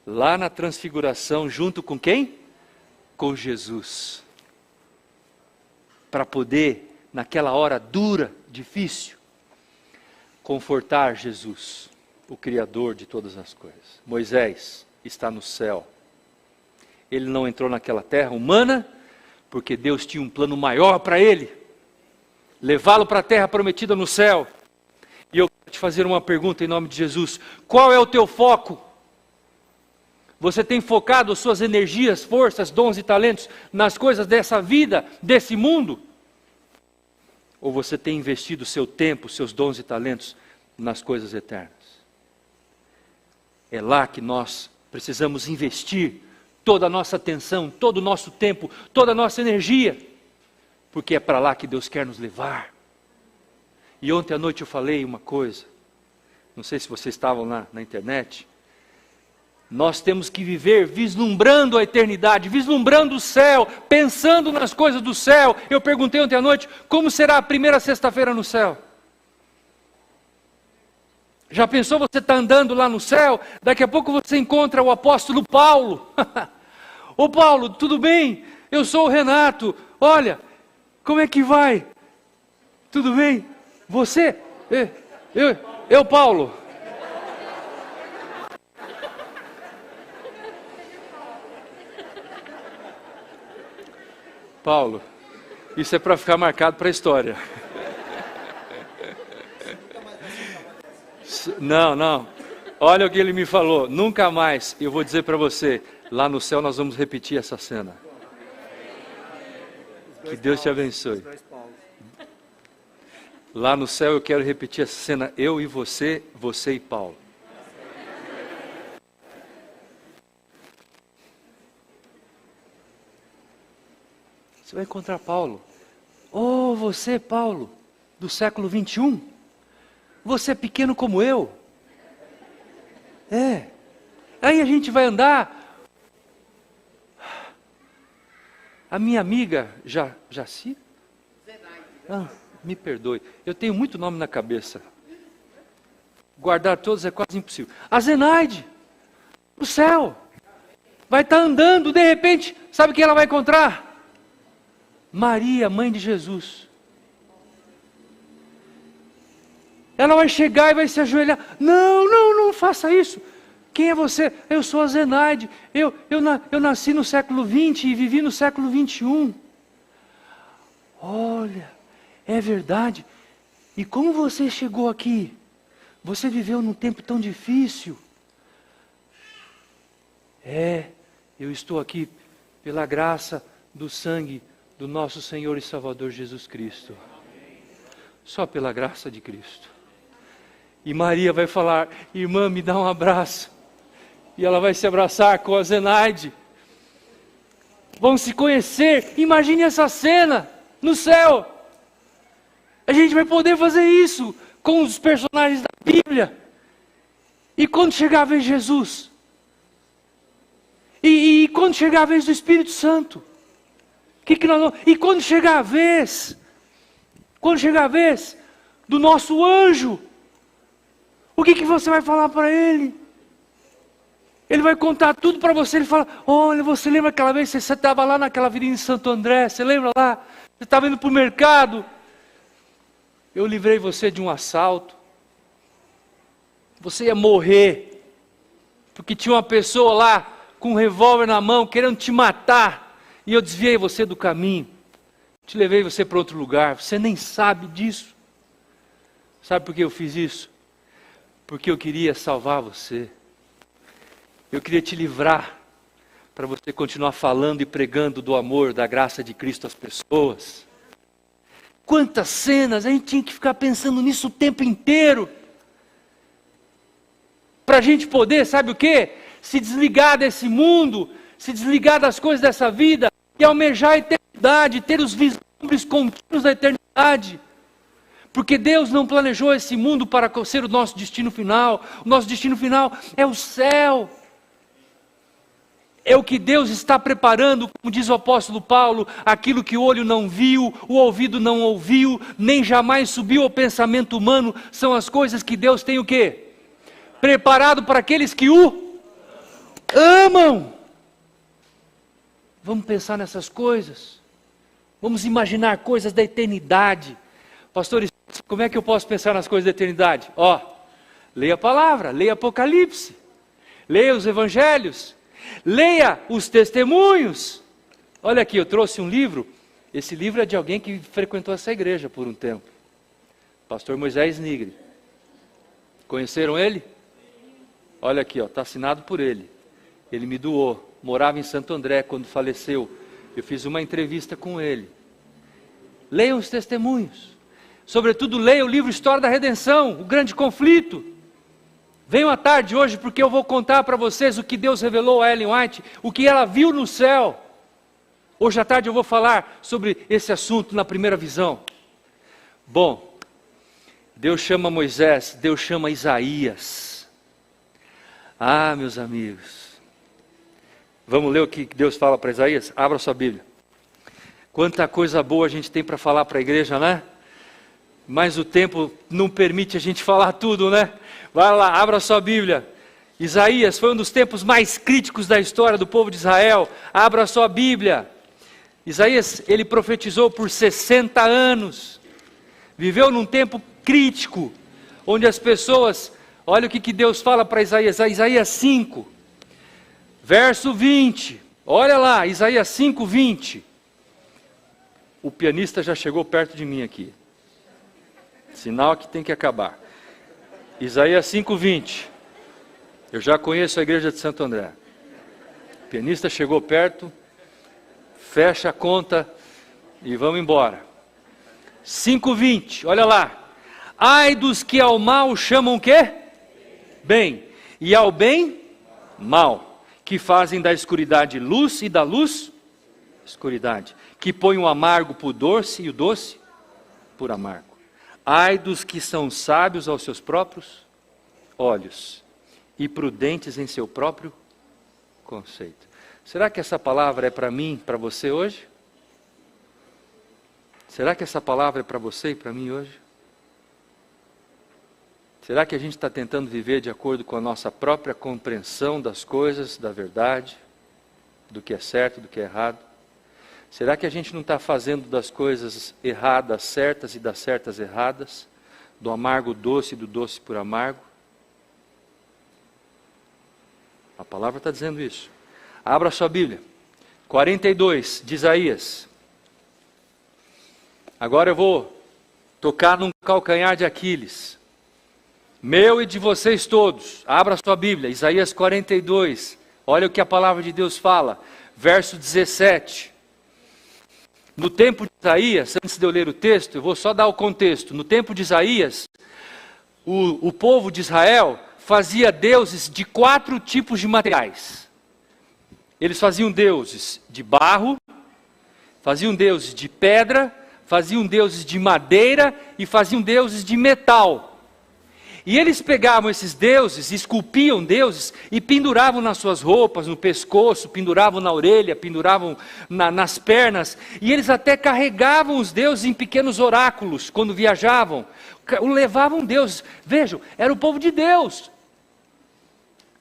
A: lá na transfiguração, junto com quem? Com Jesus. Para poder, naquela hora dura, difícil, confortar Jesus, o Criador de todas as coisas. Moisés está no céu. Ele não entrou naquela terra humana, porque Deus tinha um plano maior para ele. Levá-lo para a terra prometida no céu. E eu quero te fazer uma pergunta em nome de Jesus: qual é o teu foco? Você tem focado suas energias, forças, dons e talentos nas coisas dessa vida, desse mundo? Ou você tem investido seu tempo, seus dons e talentos nas coisas eternas? É lá que nós precisamos investir toda a nossa atenção, todo o nosso tempo, toda a nossa energia, porque é para lá que Deus quer nos levar. E ontem à noite eu falei uma coisa, não sei se vocês estavam na internet. Nós temos que viver vislumbrando a eternidade, vislumbrando o céu, pensando nas coisas do céu. Eu perguntei ontem à noite, como será a primeira sexta-feira no céu? Já pensou, você está andando lá no céu, daqui a pouco você encontra o apóstolo Paulo. Ô Paulo, tudo bem? Eu sou o Renato, olha, como é que vai? Tudo bem? Você? Eu Paulo. Paulo, isso é para ficar marcado para a história. Não. Olha o que ele me falou. Nunca mais, eu vou dizer para você, lá no céu nós vamos repetir essa cena. Que Deus te abençoe. Lá no céu eu quero repetir essa cena, eu e você, você e Paulo. Você vai encontrar Paulo. Oh, você, Paulo, do século 21, você é pequeno como eu. Aí a gente vai andar. A minha amiga, Jaci? Me perdoe, eu tenho muito nome na cabeça. Guardar todos é quase impossível. A Zenaide, no céu, vai estar andando, de repente, sabe quem ela vai encontrar? Maria, mãe de Jesus. Ela vai chegar e vai se ajoelhar. Não faça isso. Quem é você? Eu sou a Zenaide. Eu nasci no século 20 e vivi no século 21. Olha, é verdade. E como você chegou aqui? Você viveu num tempo tão difícil. Eu estou aqui pela graça do sangue do nosso Senhor e Salvador Jesus Cristo. Só pela graça de Cristo. E Maria vai falar: irmã, me dá um abraço. E ela vai se abraçar com a Zenaide. Vão se conhecer. Imagine essa cena no céu. A gente vai poder fazer isso com os personagens da Bíblia. E quando chegar a vez de Jesus? E quando chegar a vez do Espírito Santo? E quando chegar a vez? Quando chegar a vez do nosso anjo? O que você vai falar para ele? Ele vai contar tudo para você. Ele fala: olha, você lembra aquela vez que você estava lá naquela avenida de Santo André? Você lembra lá? Você estava indo para o mercado. Eu livrei você de um assalto. Você ia morrer. Porque tinha uma pessoa lá com um revólver na mão querendo te matar. E eu desviei você do caminho. Te levei você para outro lugar. Você nem sabe disso. Sabe por que eu fiz isso? Porque eu queria salvar você. Eu queria te livrar, para você continuar falando e pregando do amor, da graça de Cristo às pessoas. Quantas cenas, a gente tinha que ficar pensando nisso o tempo inteiro. Para a gente poder, sabe o quê? Se desligar desse mundo, se desligar das coisas dessa vida e almejar a eternidade, ter os vislumbres contínuos da eternidade. Porque Deus não planejou esse mundo para ser o nosso destino final. O nosso destino final é o céu. É o que Deus está preparando, como diz o apóstolo Paulo, aquilo que o olho não viu, o ouvido não ouviu, nem jamais subiu ao pensamento humano, são as coisas que Deus tem o quê? Preparado para aqueles que o amam. Vamos pensar nessas coisas. Vamos imaginar coisas da eternidade. Pastores, como é que eu posso pensar nas coisas da eternidade? Leia a palavra, leia Apocalipse, leia os evangelhos. Leia os testemunhos. Olha aqui, eu trouxe um livro. Esse livro é de alguém que frequentou essa igreja por um tempo. Pastor Moisés Nigre. Conheceram ele? Olha aqui, está assinado por ele. Ele me doou. Morava em Santo André quando faleceu. Eu fiz uma entrevista com ele. Leiam os testemunhos. Sobretudo leia o livro História da Redenção, o grande conflito. Venham à tarde hoje porque eu vou contar para vocês o que Deus revelou a Ellen White, o que ela viu no céu. Hoje à tarde eu vou falar sobre esse assunto na primeira visão. Bom, Deus chama Moisés, Deus chama Isaías. Meus amigos, vamos ler o que Deus fala para Isaías? Abra sua Bíblia. Quanta coisa boa a gente tem para falar para a igreja, né? Mas o tempo não permite a gente falar tudo, né? Vai lá, abra sua Bíblia. Isaías foi um dos tempos mais críticos da história do povo de Israel. Abra sua Bíblia. Isaías, ele profetizou por 60 anos. Viveu num tempo crítico, onde as pessoas... Olha o que Deus fala para Isaías. Isaías 5, verso 20. Olha lá, Isaías 5, 20. O pianista já chegou perto de mim aqui. Sinal que tem que acabar. Isaías 5:20. Eu já conheço a igreja de Santo André. O pianista chegou perto, fecha a conta e vamos embora. 5:20, olha lá. Ai dos que ao mal chamam o quê? Bem. E ao bem, mal. Que fazem da escuridade luz e da luz, escuridade. que põem o amargo por doce e o doce por amargo. Ai dos que são sábios aos seus próprios olhos e prudentes em seu próprio conceito. Será que essa palavra é para mim, para você hoje? Será que essa palavra é para você e para mim hoje? Será que a gente está tentando viver de acordo com a nossa própria compreensão das coisas, da verdade, do que é certo, do que é errado? Será que a gente não está fazendo das coisas erradas certas e das certas erradas? Do amargo doce e do doce por amargo? A palavra está dizendo isso. Abra sua Bíblia. 42 de Isaías. Agora eu vou tocar num calcanhar de Aquiles. Meu e de vocês todos. Abra sua Bíblia. Isaías 42. Olha o que a palavra de Deus fala. Verso 17. No tempo de Isaías, antes de eu ler o texto, eu vou só dar o contexto. No tempo de Isaías, o povo de Israel fazia deuses de 4 tipos de materiais. Eles faziam deuses de barro, faziam deuses de pedra, faziam deuses de madeira e faziam deuses de metal. E eles pegavam esses deuses, esculpiam deuses e penduravam nas suas roupas, no pescoço, penduravam na orelha, penduravam nas pernas. E eles até carregavam os deuses em pequenos oráculos quando viajavam. Levavam deuses. Vejam, era o povo de Deus,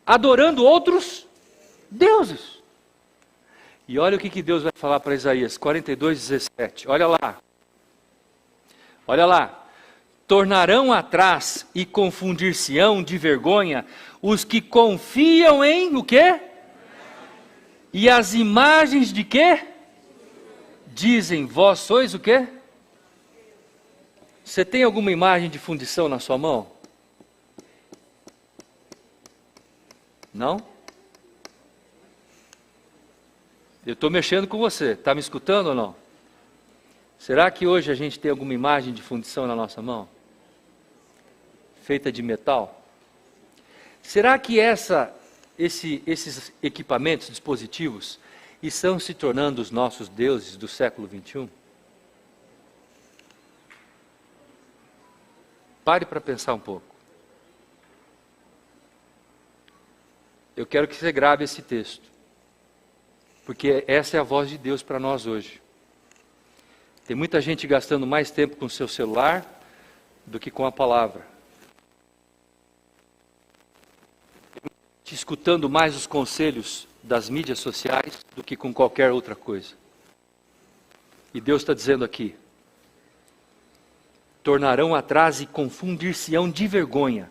A: adorando outros deuses. E olha o que Deus vai falar para Isaías 42:17. Olha lá. Olha lá. Tornarão atrás e confundir-se-ão de vergonha os que confiam em o quê? E as imagens de quê? Dizem, vós sois o quê? Você tem alguma imagem de fundição na sua mão? Não? Eu estou mexendo com você, está me escutando ou não? Será que hoje a gente tem alguma imagem de fundição na nossa mão? Feita de metal? Será que esses equipamentos, dispositivos, estão se tornando os nossos deuses do século 21? Pare para pensar um pouco. Eu quero que você grave esse texto, porque essa é a voz de Deus para nós hoje. Tem muita gente gastando mais tempo com o seu celular do que com a palavra. Escutando mais os conselhos das mídias sociais do que com qualquer outra coisa. E Deus está dizendo aqui: tornarão atrás e confundir-se-ão de vergonha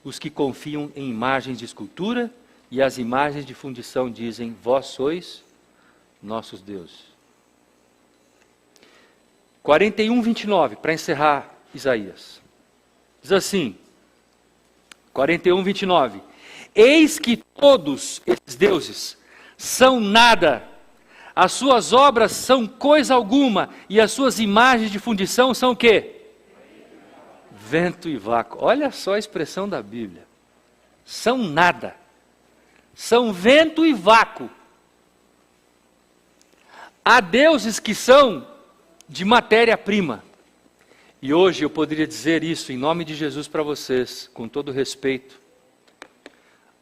A: os que confiam em imagens de escultura e as imagens de fundição dizem, vós sois nossos deuses. 41:29, para encerrar Isaías. Diz assim, 41:29. Eis que todos esses deuses são nada, as suas obras são coisa alguma, e as suas imagens de fundição são o quê? Vento e vácuo. Olha só a expressão da Bíblia. São nada. São vento e vácuo. Há deuses que são de matéria-prima. E hoje eu poderia dizer isso em nome de Jesus para vocês, com todo respeito.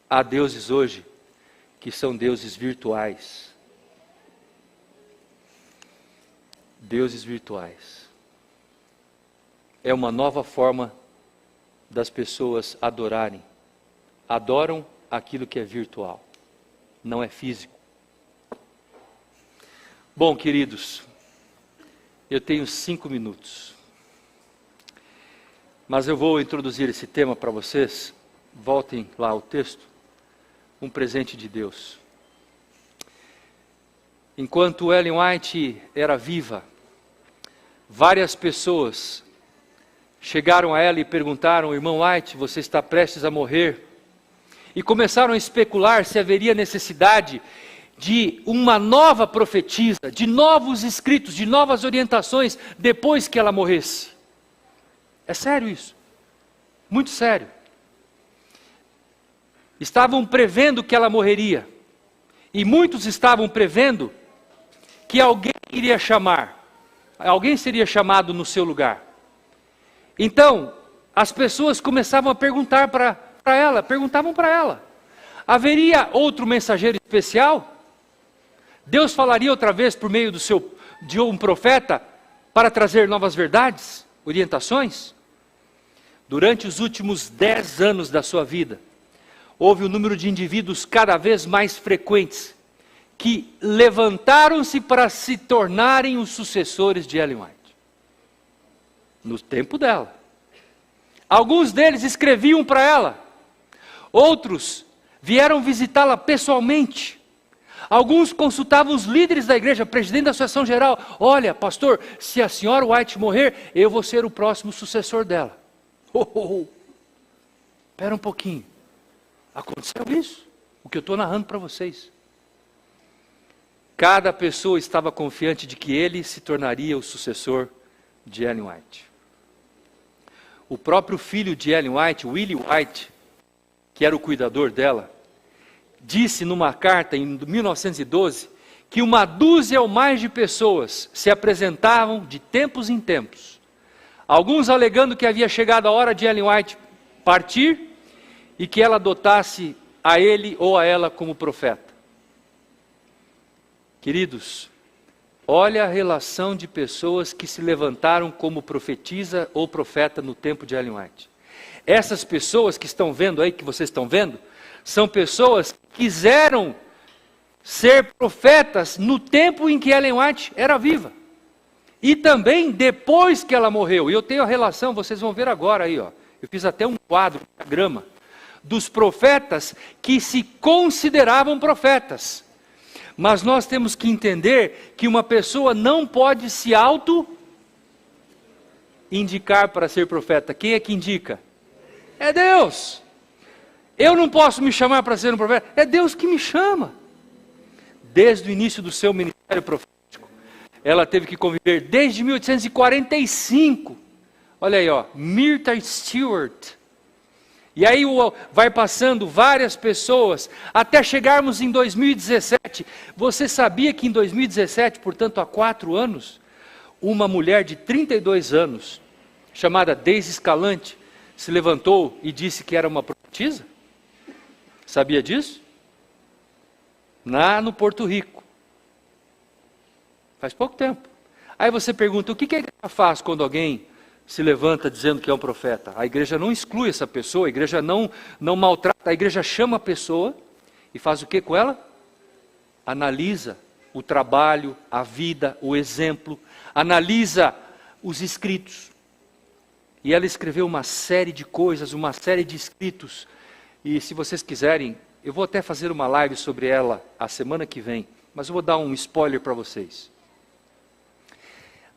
A: Há deuses hoje que são deuses virtuais. Deuses virtuais. É uma nova forma das pessoas adorarem. Adoram aquilo que é virtual, não é físico. Bom, queridos, eu tenho 5 minutos. Mas eu vou introduzir esse tema para vocês. Voltem lá ao texto. Um presente de Deus. Enquanto Ellen White era viva, várias pessoas chegaram a ela e perguntaram, irmão White, você está prestes a morrer? E começaram a especular se haveria necessidade de uma nova profetisa, de novos escritos, de novas orientações depois que ela morresse. É sério isso, muito sério. Estavam prevendo que ela morreria, e muitos estavam prevendo que alguém iria chamar? Alguém seria chamado no seu lugar. Então, as pessoas começavam a perguntar perguntavam para ela, haveria outro mensageiro especial? Deus falaria outra vez por meio de um profeta para trazer novas verdades, orientações? Durante os últimos 10 anos da sua vida, houve um número de indivíduos cada vez mais frequentes que levantaram-se para se tornarem os sucessores de Ellen White. No tempo dela. Alguns deles escreviam para ela. Outros vieram visitá-la pessoalmente. Alguns consultavam os líderes da igreja, presidente da associação geral. Olha, pastor, se a senhora White morrer, eu vou ser o próximo sucessor dela. Espera um pouquinho. Aconteceu isso? O que eu estou narrando para vocês. Cada pessoa estava confiante de que ele se tornaria o sucessor de Ellen White. O próprio filho de Ellen White, Willie White, que era o cuidador dela, disse numa carta em 1912 que uma dúzia ou mais de pessoas se apresentavam de tempos em tempos. Alguns alegando que havia chegado a hora de Ellen White partir e que ela adotasse a ele ou a ela como profeta. Queridos, olha a relação de pessoas que se levantaram como profetisa ou profeta no tempo de Ellen White. Essas pessoas que estão vendo aí, que vocês estão vendo, são pessoas que quiseram ser profetas no tempo em que Ellen White era viva. E também depois que ela morreu. E eu tenho a relação, vocês vão ver agora aí, ó. Eu fiz até um quadro, um diagrama, dos profetas que se consideravam profetas. Mas nós temos que entender que uma pessoa não pode se auto-indicar para ser profeta. Quem é que indica? É Deus. Eu não posso me chamar para ser um profeta. É Deus que me chama. Desde o início do seu ministério profético, ela teve que conviver desde 1845. Olha aí, ó, Myrta Stewart. E aí vai passando várias pessoas, até chegarmos em 2017. Você sabia que em 2017, portanto há 4 anos, uma mulher de 32 anos, chamada Daisy Escalante, se levantou e disse que era uma profetisa? Sabia disso? Lá no Porto Rico. Faz pouco tempo. Aí você pergunta, o que a igreja faz quando alguém se levanta dizendo que é um profeta? A igreja não exclui essa pessoa, a igreja não maltrata, a igreja chama a pessoa e faz o que com ela? Analisa o trabalho, a vida, o exemplo, analisa os escritos. E ela escreveu uma série de coisas, uma série de escritos. E se vocês quiserem, eu vou até fazer uma live sobre ela a semana que vem, mas eu vou dar um spoiler para vocês.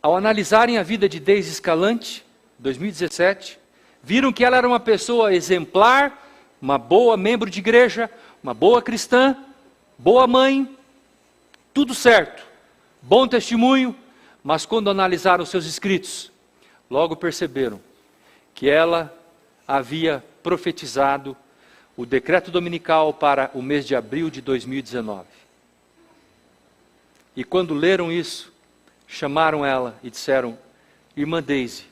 A: Ao analisarem a vida de Daisy Escalante, 2017, viram que ela era uma pessoa exemplar, uma boa membro de igreja, uma boa cristã, boa mãe, tudo certo, bom testemunho, mas quando analisaram seus escritos, logo perceberam que ela havia profetizado o decreto dominical para o mês de abril de 2019. E quando leram isso, chamaram ela e disseram, irmã Daisy,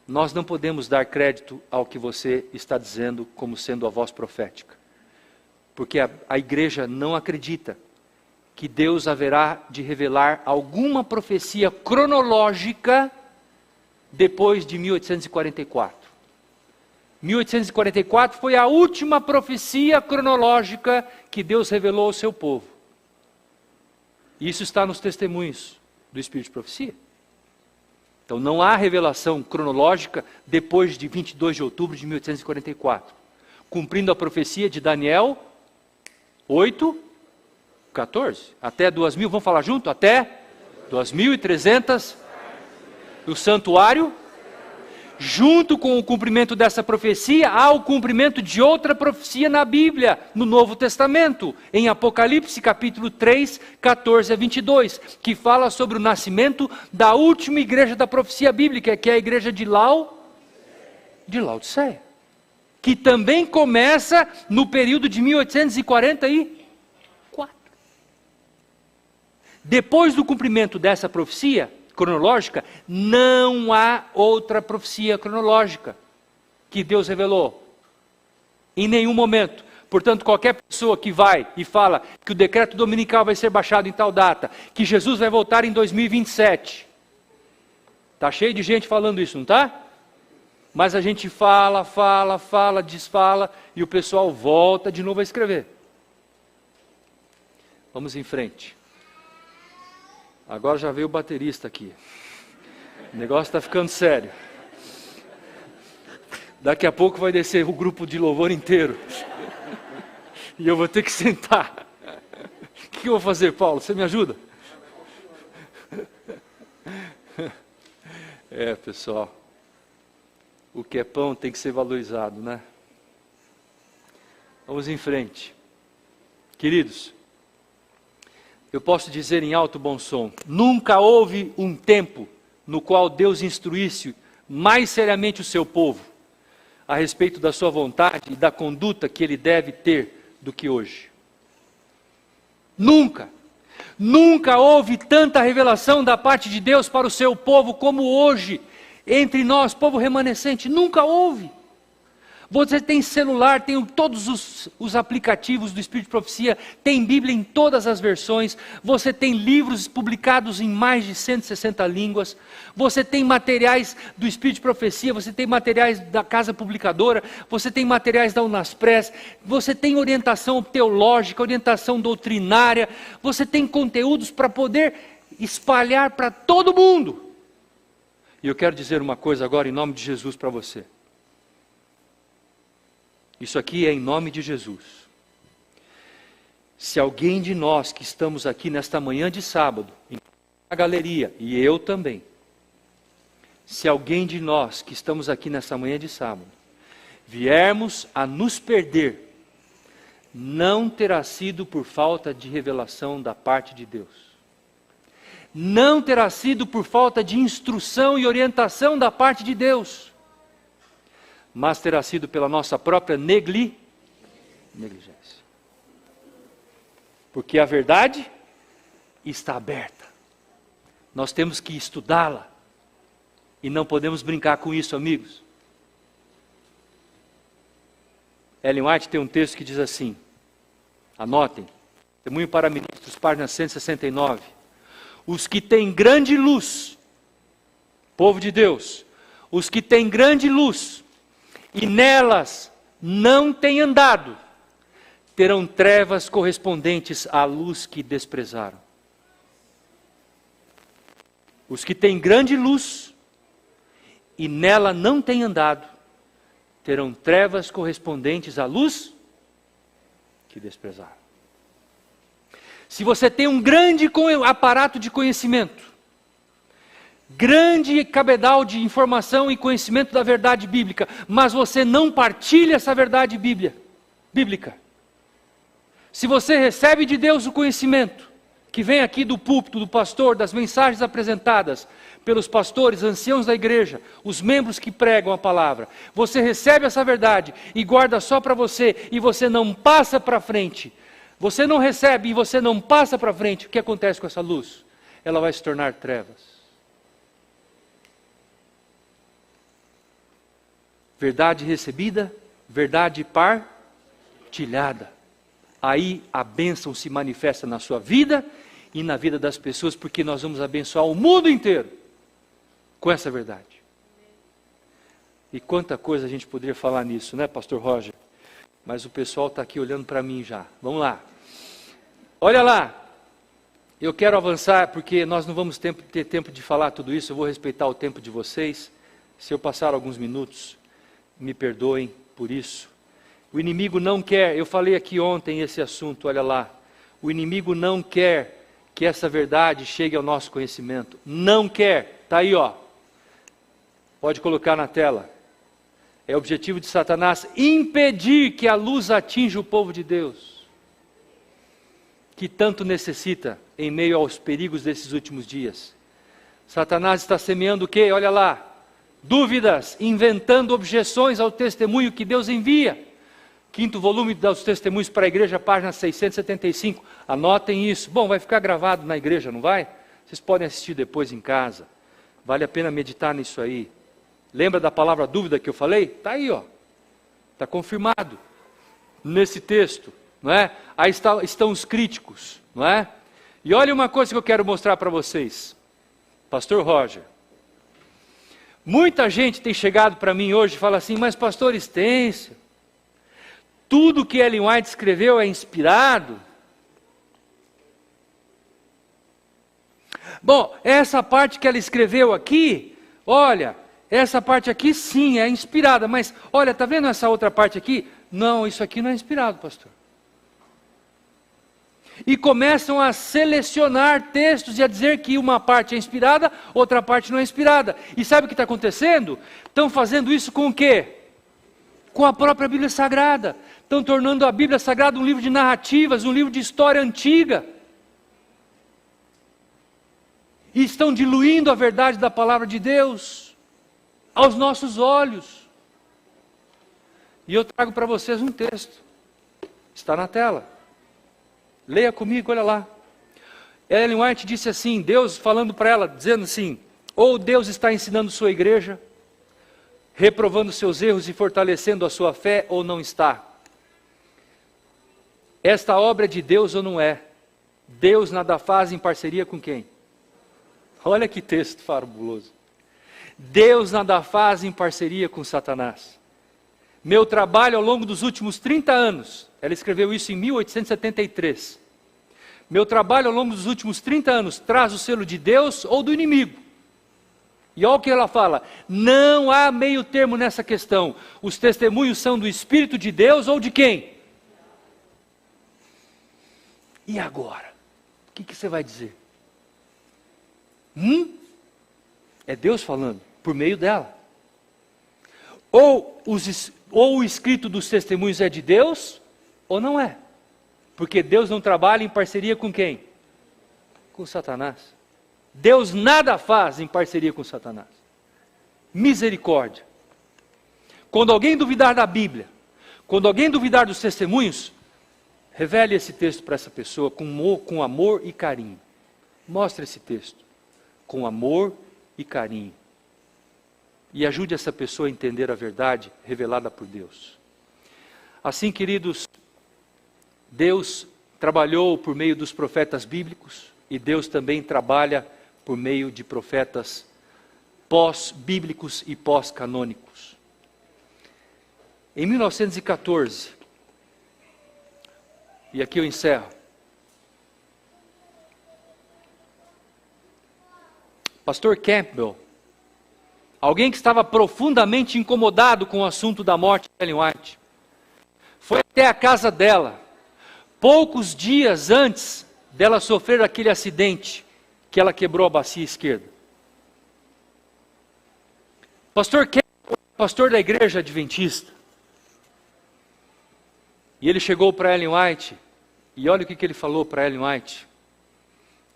A: nós não podemos dar crédito ao que você está dizendo como sendo a voz profética. Porque a igreja não acredita que Deus haverá de revelar alguma profecia cronológica depois de 1844. 1844 foi a última profecia cronológica que Deus revelou ao seu povo. Isso está nos testemunhos do Espírito de Profecia. Então não há revelação cronológica depois de 22 de outubro de 1844. Cumprindo a profecia de Daniel 8:14. Até 2000, vamos falar junto? Até 2300, o santuário. Junto com o cumprimento dessa profecia, há o cumprimento de outra profecia na Bíblia, no Novo Testamento, em Apocalipse capítulo 3, 14 a 22, que fala sobre o nascimento da última igreja da profecia bíblica, que é a igreja de Laodiceia, que também começa no período de 1844. Depois do cumprimento dessa profecia cronológica, não há outra profecia cronológica que Deus revelou. Em nenhum momento. Portanto, qualquer pessoa que vai e fala que o decreto dominical vai ser baixado em tal data, que Jesus vai voltar em 2027. Está cheio de gente falando isso, não está? Mas a gente fala, desfala, e o pessoal volta de novo a escrever. Vamos em frente. Agora já veio o baterista aqui. O negócio está ficando sério. Daqui a pouco vai descer o grupo de louvor inteiro. E eu vou ter que sentar. O que eu vou fazer, Paulo? Você me ajuda? Pessoal. O que é pão tem que ser valorizado, né? Vamos em frente. Queridos, eu posso dizer em alto bom som, nunca houve um tempo no qual Deus instruísse mais seriamente o seu povo a respeito da sua vontade e da conduta que ele deve ter do que hoje. Nunca houve tanta revelação da parte de Deus para o seu povo como hoje, entre nós, povo remanescente. Nunca houve. Você tem celular, tem todos os aplicativos do Espírito de Profecia, tem Bíblia em todas as versões, você tem livros publicados em mais de 160 línguas, você tem materiais do Espírito de Profecia, você tem materiais da Casa Publicadora, você tem materiais da Unaspres, você tem orientação teológica, orientação doutrinária, você tem conteúdos para poder espalhar para todo mundo. E eu quero dizer uma coisa agora em nome de Jesus para você. Isso aqui é em nome de Jesus. Se alguém de nós que estamos aqui nesta manhã de sábado, na galeria, e eu também, se alguém de nós que estamos aqui nesta manhã de sábado, viermos a nos perder, não terá sido por falta de revelação da parte de Deus. Não terá sido por falta de instrução e orientação da parte de Deus. Mas terá sido pela nossa própria negligência. Porque a verdade está aberta. Nós temos que estudá-la. E não podemos brincar com isso, amigos. Ellen White tem um texto que diz assim, anotem, Testemunho para Ministros, página 169. Os que têm grande luz, povo de Deus, os que têm grande luz, e nelas não têm andado, terão trevas correspondentes à luz que desprezaram. Os que têm grande luz, e nela não têm andado, terão trevas correspondentes à luz que desprezaram. Se você tem um grande aparato de conhecimento, grande cabedal de informação e conhecimento da verdade bíblica, mas você não partilha essa verdade bíblica. Se você recebe de Deus o conhecimento, que vem aqui do púlpito, do pastor, das mensagens apresentadas pelos pastores, anciãos da igreja, os membros que pregam a palavra, você recebe essa verdade e guarda só para você, e você não passa para frente, você não recebe e você não passa para frente, o que acontece com essa luz? Ela vai se tornar trevas. Verdade recebida, verdade partilhada. Aí a bênção se manifesta na sua vida e na vida das pessoas, porque nós vamos abençoar o mundo inteiro com essa verdade. E quanta coisa a gente poderia falar nisso, né, pastor Roger? Mas o pessoal está aqui olhando para mim já. Vamos lá. Olha lá. Eu quero avançar, porque nós não vamos ter tempo de falar tudo isso. Eu vou respeitar o tempo de vocês. Se eu passar alguns minutos, me perdoem por isso. O inimigo não quer, eu falei aqui ontem esse assunto, olha lá. O inimigo não quer que essa verdade chegue ao nosso conhecimento. Não quer. Está aí, ó. Pode colocar na tela. É o objetivo de Satanás impedir que a luz atinja o povo de Deus, que tanto necessita em meio aos perigos desses últimos dias. Satanás está semeando o quê? Olha lá. Dúvidas, inventando objeções ao testemunho que Deus envia. Quinto volume dos Testemunhos para a Igreja, página 675. Anotem isso. Bom, vai ficar gravado na igreja, não vai? Vocês podem assistir depois em casa. Vale a pena meditar nisso aí. Lembra da palavra dúvida que eu falei? Está aí, ó. Está confirmado nesse texto, não é? Aí estão os críticos, não é? E olha uma coisa que eu quero mostrar para vocês. Pastor Roger. Muita gente tem chegado para mim hoje e fala assim, mas pastor Estêncio, tudo que Ellen White escreveu é inspirado? Bom, essa parte que ela escreveu aqui, olha, essa parte aqui sim é inspirada, mas olha, está vendo essa outra parte aqui? Não, isso aqui não é inspirado, pastor. E começam a selecionar textos e a dizer que uma parte é inspirada, outra parte não é inspirada. E sabe o que está acontecendo? Estão fazendo isso com o quê? Com a própria Bíblia Sagrada. Estão tornando a Bíblia Sagrada um livro de narrativas, um livro de história antiga. E estão diluindo a verdade da palavra de Deus aos nossos olhos. E eu trago para vocês um texto. Está na tela. Leia comigo, olha lá. Ellen White disse assim, Deus falando para ela, dizendo assim, ou Deus está ensinando sua igreja, reprovando seus erros e fortalecendo a sua fé, ou não está. Esta obra é de Deus ou não é? Deus nada faz em parceria com quem? Olha que texto fabuloso. Deus nada faz em parceria com Satanás. Meu trabalho ao longo dos últimos 30 anos, ela escreveu isso em 1873. Meu trabalho ao longo dos últimos 30 anos traz o selo de Deus ou do inimigo. E olha o que ela fala, não há meio termo nessa questão. Os testemunhos são do Espírito de Deus ou de quem? E agora? O que você vai dizer? É Deus falando, por meio dela. Ou o escrito dos testemunhos é de Deus, ou não é. Porque Deus não trabalha em parceria com quem? Com Satanás. Deus nada faz em parceria com Satanás. Misericórdia. Quando alguém duvidar da Bíblia, quando alguém duvidar dos testemunhos, revele esse texto para essa pessoa com amor e carinho. Mostre esse texto com amor e carinho. E ajude essa pessoa a entender a verdade revelada por Deus. Assim, queridos, Deus trabalhou por meio dos profetas bíblicos e Deus também trabalha por meio de profetas pós-bíblicos e pós-canônicos. Em 1914, e aqui eu encerro, Pastor Campbell, alguém que estava profundamente incomodado com o assunto da morte de Ellen White, foi até a casa dela, poucos dias antes dela sofrer aquele acidente que ela quebrou a bacia esquerda. Pastor Campbell, pastor da igreja adventista, e ele chegou para Ellen White, e olha o que ele falou para Ellen White.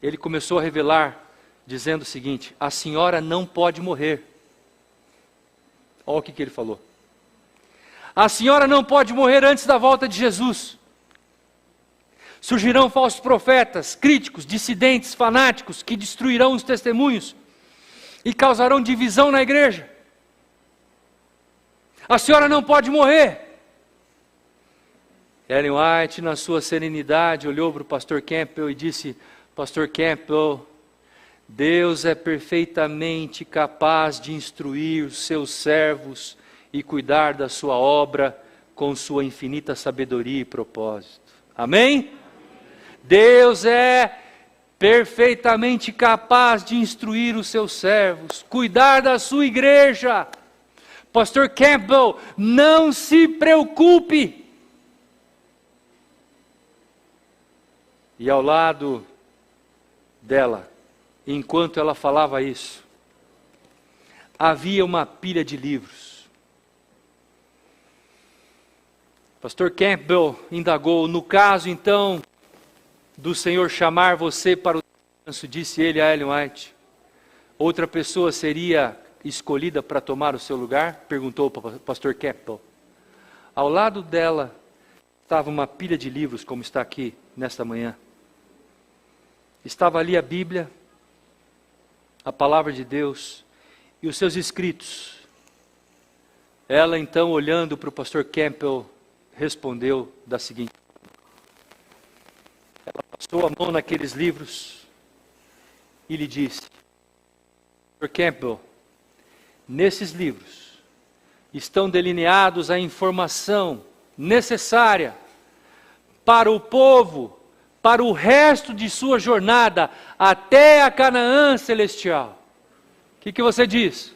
A: Ele começou a revelar, dizendo o seguinte, a senhora não pode morrer. Olha o que ele falou. A senhora não pode morrer antes da volta de Jesus. Surgirão falsos profetas, críticos, dissidentes, fanáticos, que destruirão os testemunhos e causarão divisão na igreja. A senhora não pode morrer. Ellen White, na sua serenidade, olhou para o pastor Campbell e disse, Pastor Campbell, Deus é perfeitamente capaz de instruir os seus servos e cuidar da sua obra com sua infinita sabedoria e propósito. Amém? Deus é perfeitamente capaz de instruir os seus servos, cuidar da sua igreja. Pastor Campbell, não se preocupe. E ao lado dela, enquanto ela falava isso, havia uma pilha de livros. Pastor Campbell indagou, no caso então do Senhor chamar você para o descanso, disse ele a Ellen White, outra pessoa seria escolhida para tomar o seu lugar? Perguntou o pastor Campbell. Ao lado dela estava uma pilha de livros, como está aqui nesta manhã. Estava ali a Bíblia, a palavra de Deus e os seus escritos. Ela então, olhando para o pastor Campbell, respondeu da seguinte: ela passou a mão naqueles livros e lhe disse: pastor Campbell, nesses livros estão delineados a informação necessária para o povo, para o resto de sua jornada até a Canaã celestial. O que você diz?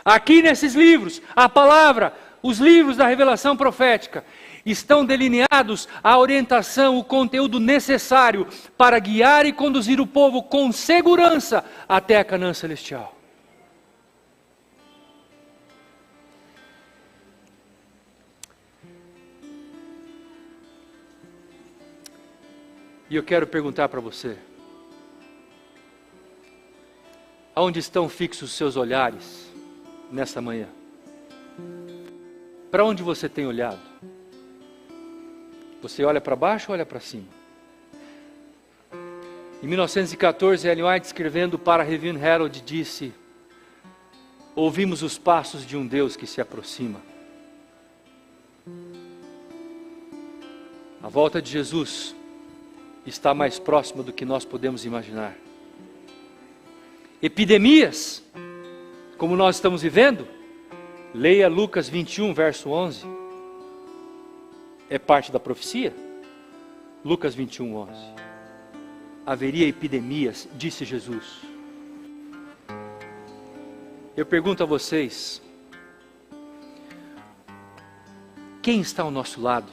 A: Aqui nesses livros, a palavra, os livros da revelação profética, estão delineados a orientação, o conteúdo necessário para guiar e conduzir o povo com segurança até a Canaã celestial. E eu quero perguntar para você: aonde estão fixos os seus olhares nessa manhã? Para onde você tem olhado? Você olha para baixo ou olha para cima? Em 1914, Ellen White, escrevendo para a Review and Herald, disse: ouvimos os passos de um Deus que se aproxima. A volta de Jesus está mais próxima do que nós podemos imaginar. Epidemias, como nós estamos vivendo, leia Lucas 21, verso 11. É parte da profecia. Lucas 21, 11. Haveria epidemias, disse Jesus. Eu pergunto a vocês: quem está ao nosso lado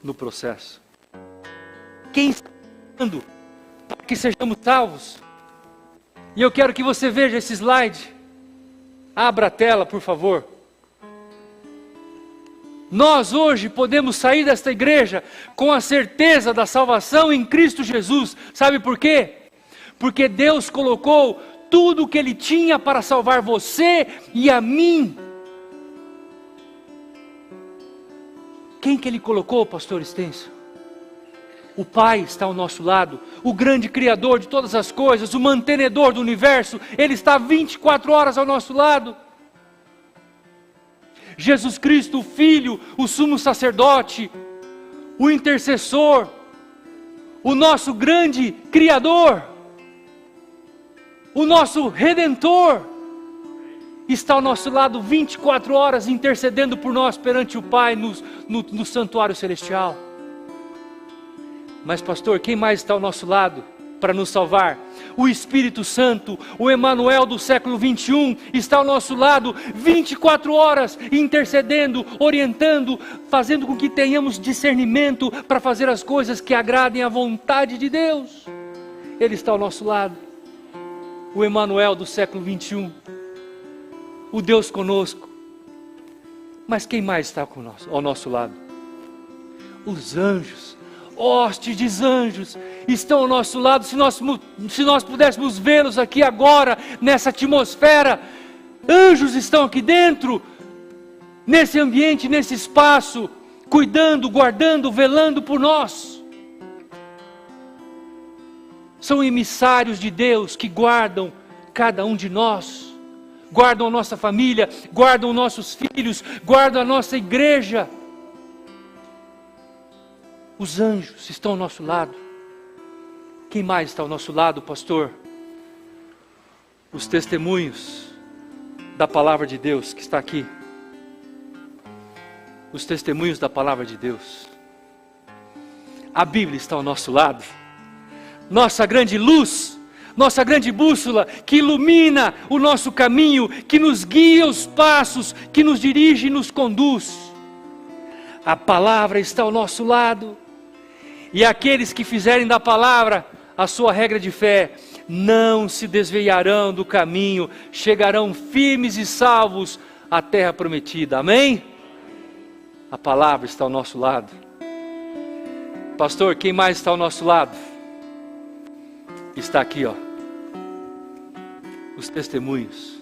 A: no processo? Quem está orando para que sejamos salvos? E eu quero que você veja esse slide. Abra a tela, por favor. Nós hoje podemos sair desta igreja com a certeza da salvação em Cristo Jesus. Sabe por quê? Porque Deus colocou tudo o que Ele tinha para salvar você e a mim. Quem que Ele colocou, pastor Estêncio? O Pai está ao nosso lado, o grande Criador de todas as coisas, o mantenedor do universo. Ele está 24 horas ao nosso lado. Jesus Cristo, o Filho, o sumo sacerdote, o intercessor, o nosso grande Criador, o nosso Redentor, está ao nosso lado 24 horas intercedendo por nós perante o Pai no santuário celestial. Mas pastor, quem mais está ao nosso lado para nos salvar? O Espírito Santo, o Emanuel do século 21, está ao nosso lado 24 horas intercedendo, orientando, fazendo com que tenhamos discernimento para fazer as coisas que agradem à vontade de Deus. Ele está ao nosso lado. O Emanuel do século 21, o Deus conosco. Mas quem mais está ao nosso lado? Os anjos. Hostes de anjos estão ao nosso lado. Se nós pudéssemos vê-los aqui agora, nessa atmosfera, anjos estão aqui dentro, nesse ambiente, nesse espaço, cuidando, guardando, velando por nós. São emissários de Deus que guardam cada um de nós, guardam a nossa família, guardam nossos filhos, guardam a nossa igreja. Os anjos estão ao nosso lado. Quem mais está ao nosso lado, pastor? Os testemunhos da palavra de Deus que está aqui. Os testemunhos da palavra de Deus. A Bíblia está ao nosso lado. Nossa grande luz, nossa grande bússola que ilumina o nosso caminho, que nos guia os passos, que nos dirige e nos conduz. A palavra está ao nosso lado. E aqueles que fizerem da palavra a sua regra de fé, não se desviarão do caminho, chegarão firmes e salvos à terra prometida. Amém? A palavra está ao nosso lado. Pastor, quem mais está ao nosso lado? Está aqui, ó. Os testemunhos.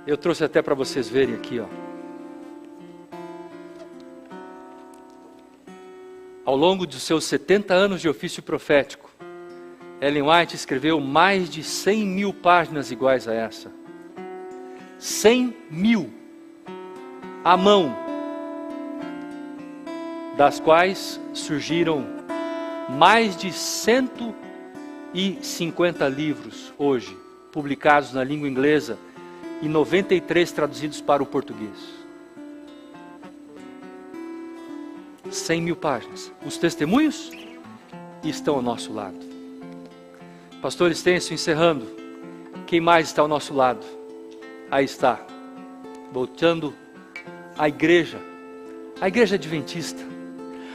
A: Eu trouxe até para vocês verem aqui, ó. Ao longo dos seus 70 anos de ofício profético, Ellen White escreveu mais de 100 mil páginas iguais a essa. 100 mil à mão, das quais surgiram mais de 150 livros hoje, publicados na língua inglesa, e 93 traduzidos para o português. 100 mil páginas. Os testemunhos estão ao nosso lado. Pastor Estêncio, encerrando. Quem mais está ao nosso lado? Aí está. Voltando à igreja. A igreja adventista.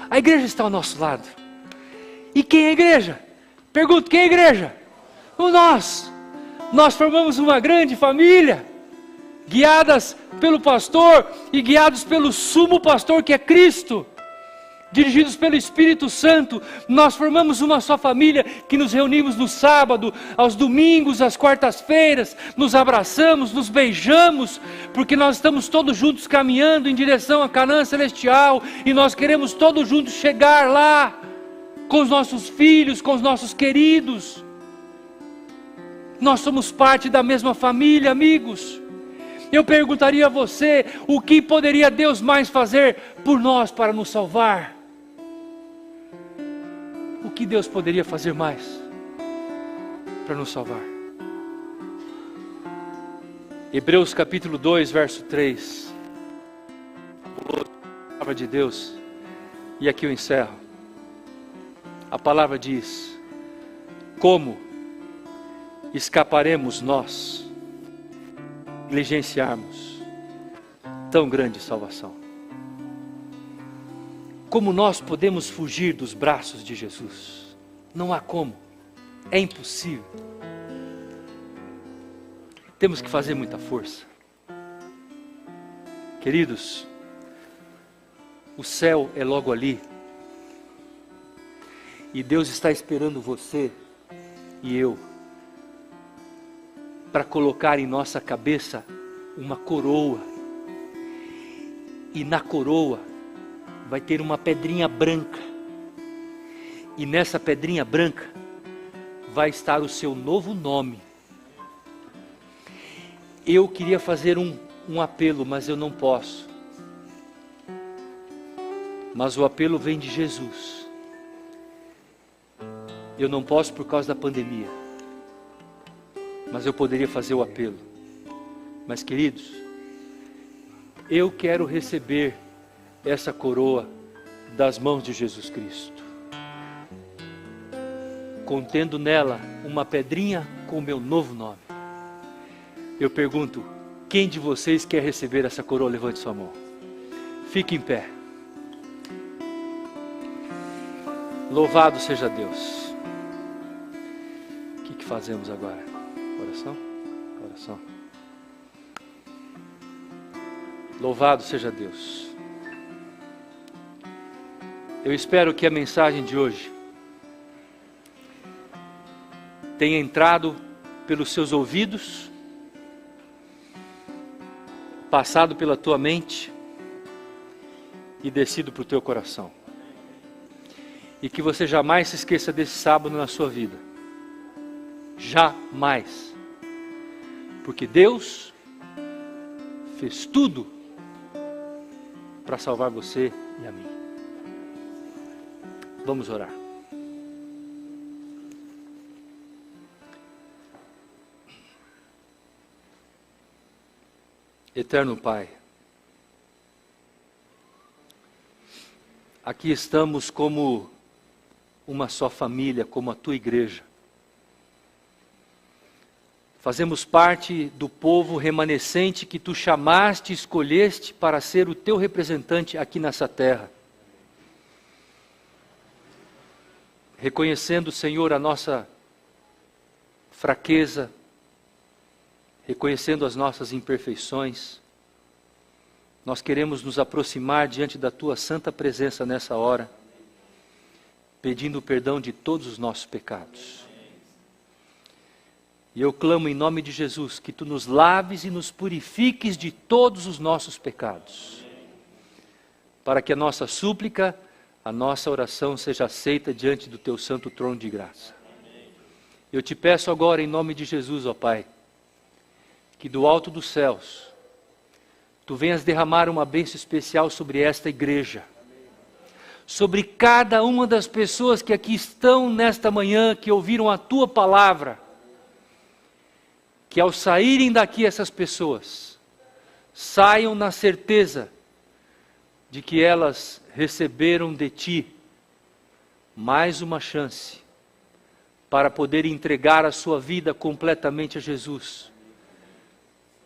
A: A igreja está ao nosso lado. E quem é a igreja? Pergunto, quem é a igreja? Nós. Nós formamos uma grande família, guiadas pelo pastor e guiados pelo sumo pastor que é Cristo, dirigidos pelo Espírito Santo. Nós formamos uma só família que nos reunimos no sábado, aos domingos, às quartas-feiras, nos abraçamos, nos beijamos, porque nós estamos todos juntos caminhando em direção à Canaã Celestial, e nós queremos todos juntos chegar lá, com os nossos filhos, com os nossos queridos. Nós somos parte da mesma família, amigos. Eu perguntaria a você, o que poderia Deus mais fazer por nós para nos salvar? O que Deus poderia fazer mais para nos salvar? Hebreus capítulo 2, verso 3. A palavra de Deus. E aqui eu encerro. A palavra diz: como escaparemos nós, negligenciarmos tão grande salvação? Como nós podemos fugir dos braços de Jesus? Não há como, é impossível. Temos que fazer muita força. Queridos, o céu é logo ali, e Deus está esperando você e eu para colocar em nossa cabeça uma coroa, e na coroa vai ter uma pedrinha branca, e nessa pedrinha branca vai estar o seu novo nome. Eu queria fazer um apelo, mas eu não posso. Mas o apelo vem de Jesus. Eu não posso por causa da pandemia, mas eu poderia fazer o apelo. Mas, queridos, eu quero receber essa coroa das mãos de Jesus Cristo, contendo nela uma pedrinha com o meu novo nome. Eu pergunto, quem de vocês quer receber essa coroa? Levante sua mão. Fique em pé. Louvado seja Deus. O que fazemos agora? Oração? Oração. Louvado seja Deus. Eu espero que a mensagem de hoje tenha entrado pelos seus ouvidos, passado pela tua mente e descido para o teu coração. E que você jamais se esqueça desse sábado na sua vida. Jamais. Porque Deus fez tudo para salvar você e a mim. Vamos orar. Eterno Pai, aqui estamos como uma só família, como a tua igreja. Fazemos parte do povo remanescente que tu chamaste e escolheste para ser o teu representante aqui nessa terra. Reconhecendo, Senhor, a nossa fraqueza, reconhecendo as nossas imperfeições, nós queremos nos aproximar diante da tua santa presença nessa hora, pedindo perdão de todos os nossos pecados. E eu clamo em nome de Jesus que tu nos laves e nos purifiques de todos os nossos pecados, para que a nossa súplica, a nossa oração seja aceita diante do teu santo trono de graça. Eu te peço agora, em nome de Jesus, ó Pai, que do alto dos céus, tu venhas derramar uma bênção especial sobre esta igreja, sobre cada uma das pessoas que aqui estão nesta manhã, que ouviram a tua palavra, que ao saírem daqui essas pessoas, saiam na certeza de que elas receberam de ti mais uma chance para poder entregar a sua vida completamente a Jesus,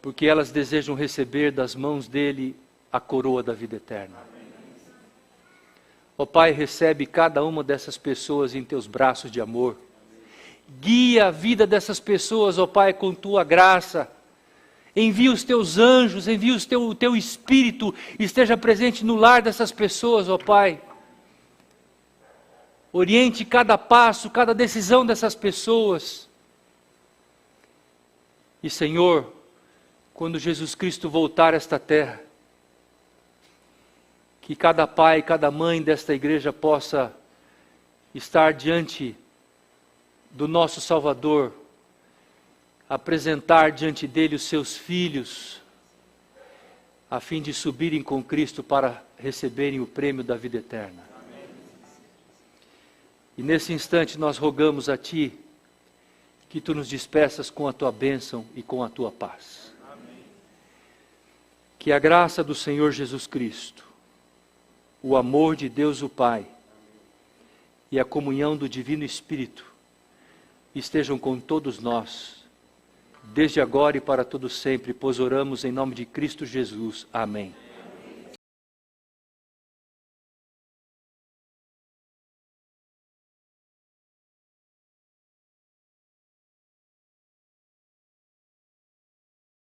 A: porque elas desejam receber das mãos dele a coroa da vida eterna. Ó Pai, recebe cada uma dessas pessoas em teus braços de amor. Guia a vida dessas pessoas, ó Pai, com tua graça. Envia os teus anjos, envia o teu Espírito, esteja presente no lar dessas pessoas, ó Pai. Oriente cada passo, cada decisão dessas pessoas. E Senhor, quando Jesus Cristo voltar a esta terra, que cada pai, cada mãe desta igreja possa estar diante do nosso Salvador, apresentar diante dele os seus filhos, a fim de subirem com Cristo para receberem o prêmio da vida eterna. E nesse instante nós rogamos a Ti, que Tu nos despeças com a Tua bênção e com a Tua paz. Que a graça do Senhor Jesus Cristo, o amor de Deus o Pai e a comunhão do Divino Espírito estejam com todos nós, desde agora e para todo sempre, pois oramos em nome de Cristo Jesus. Amém.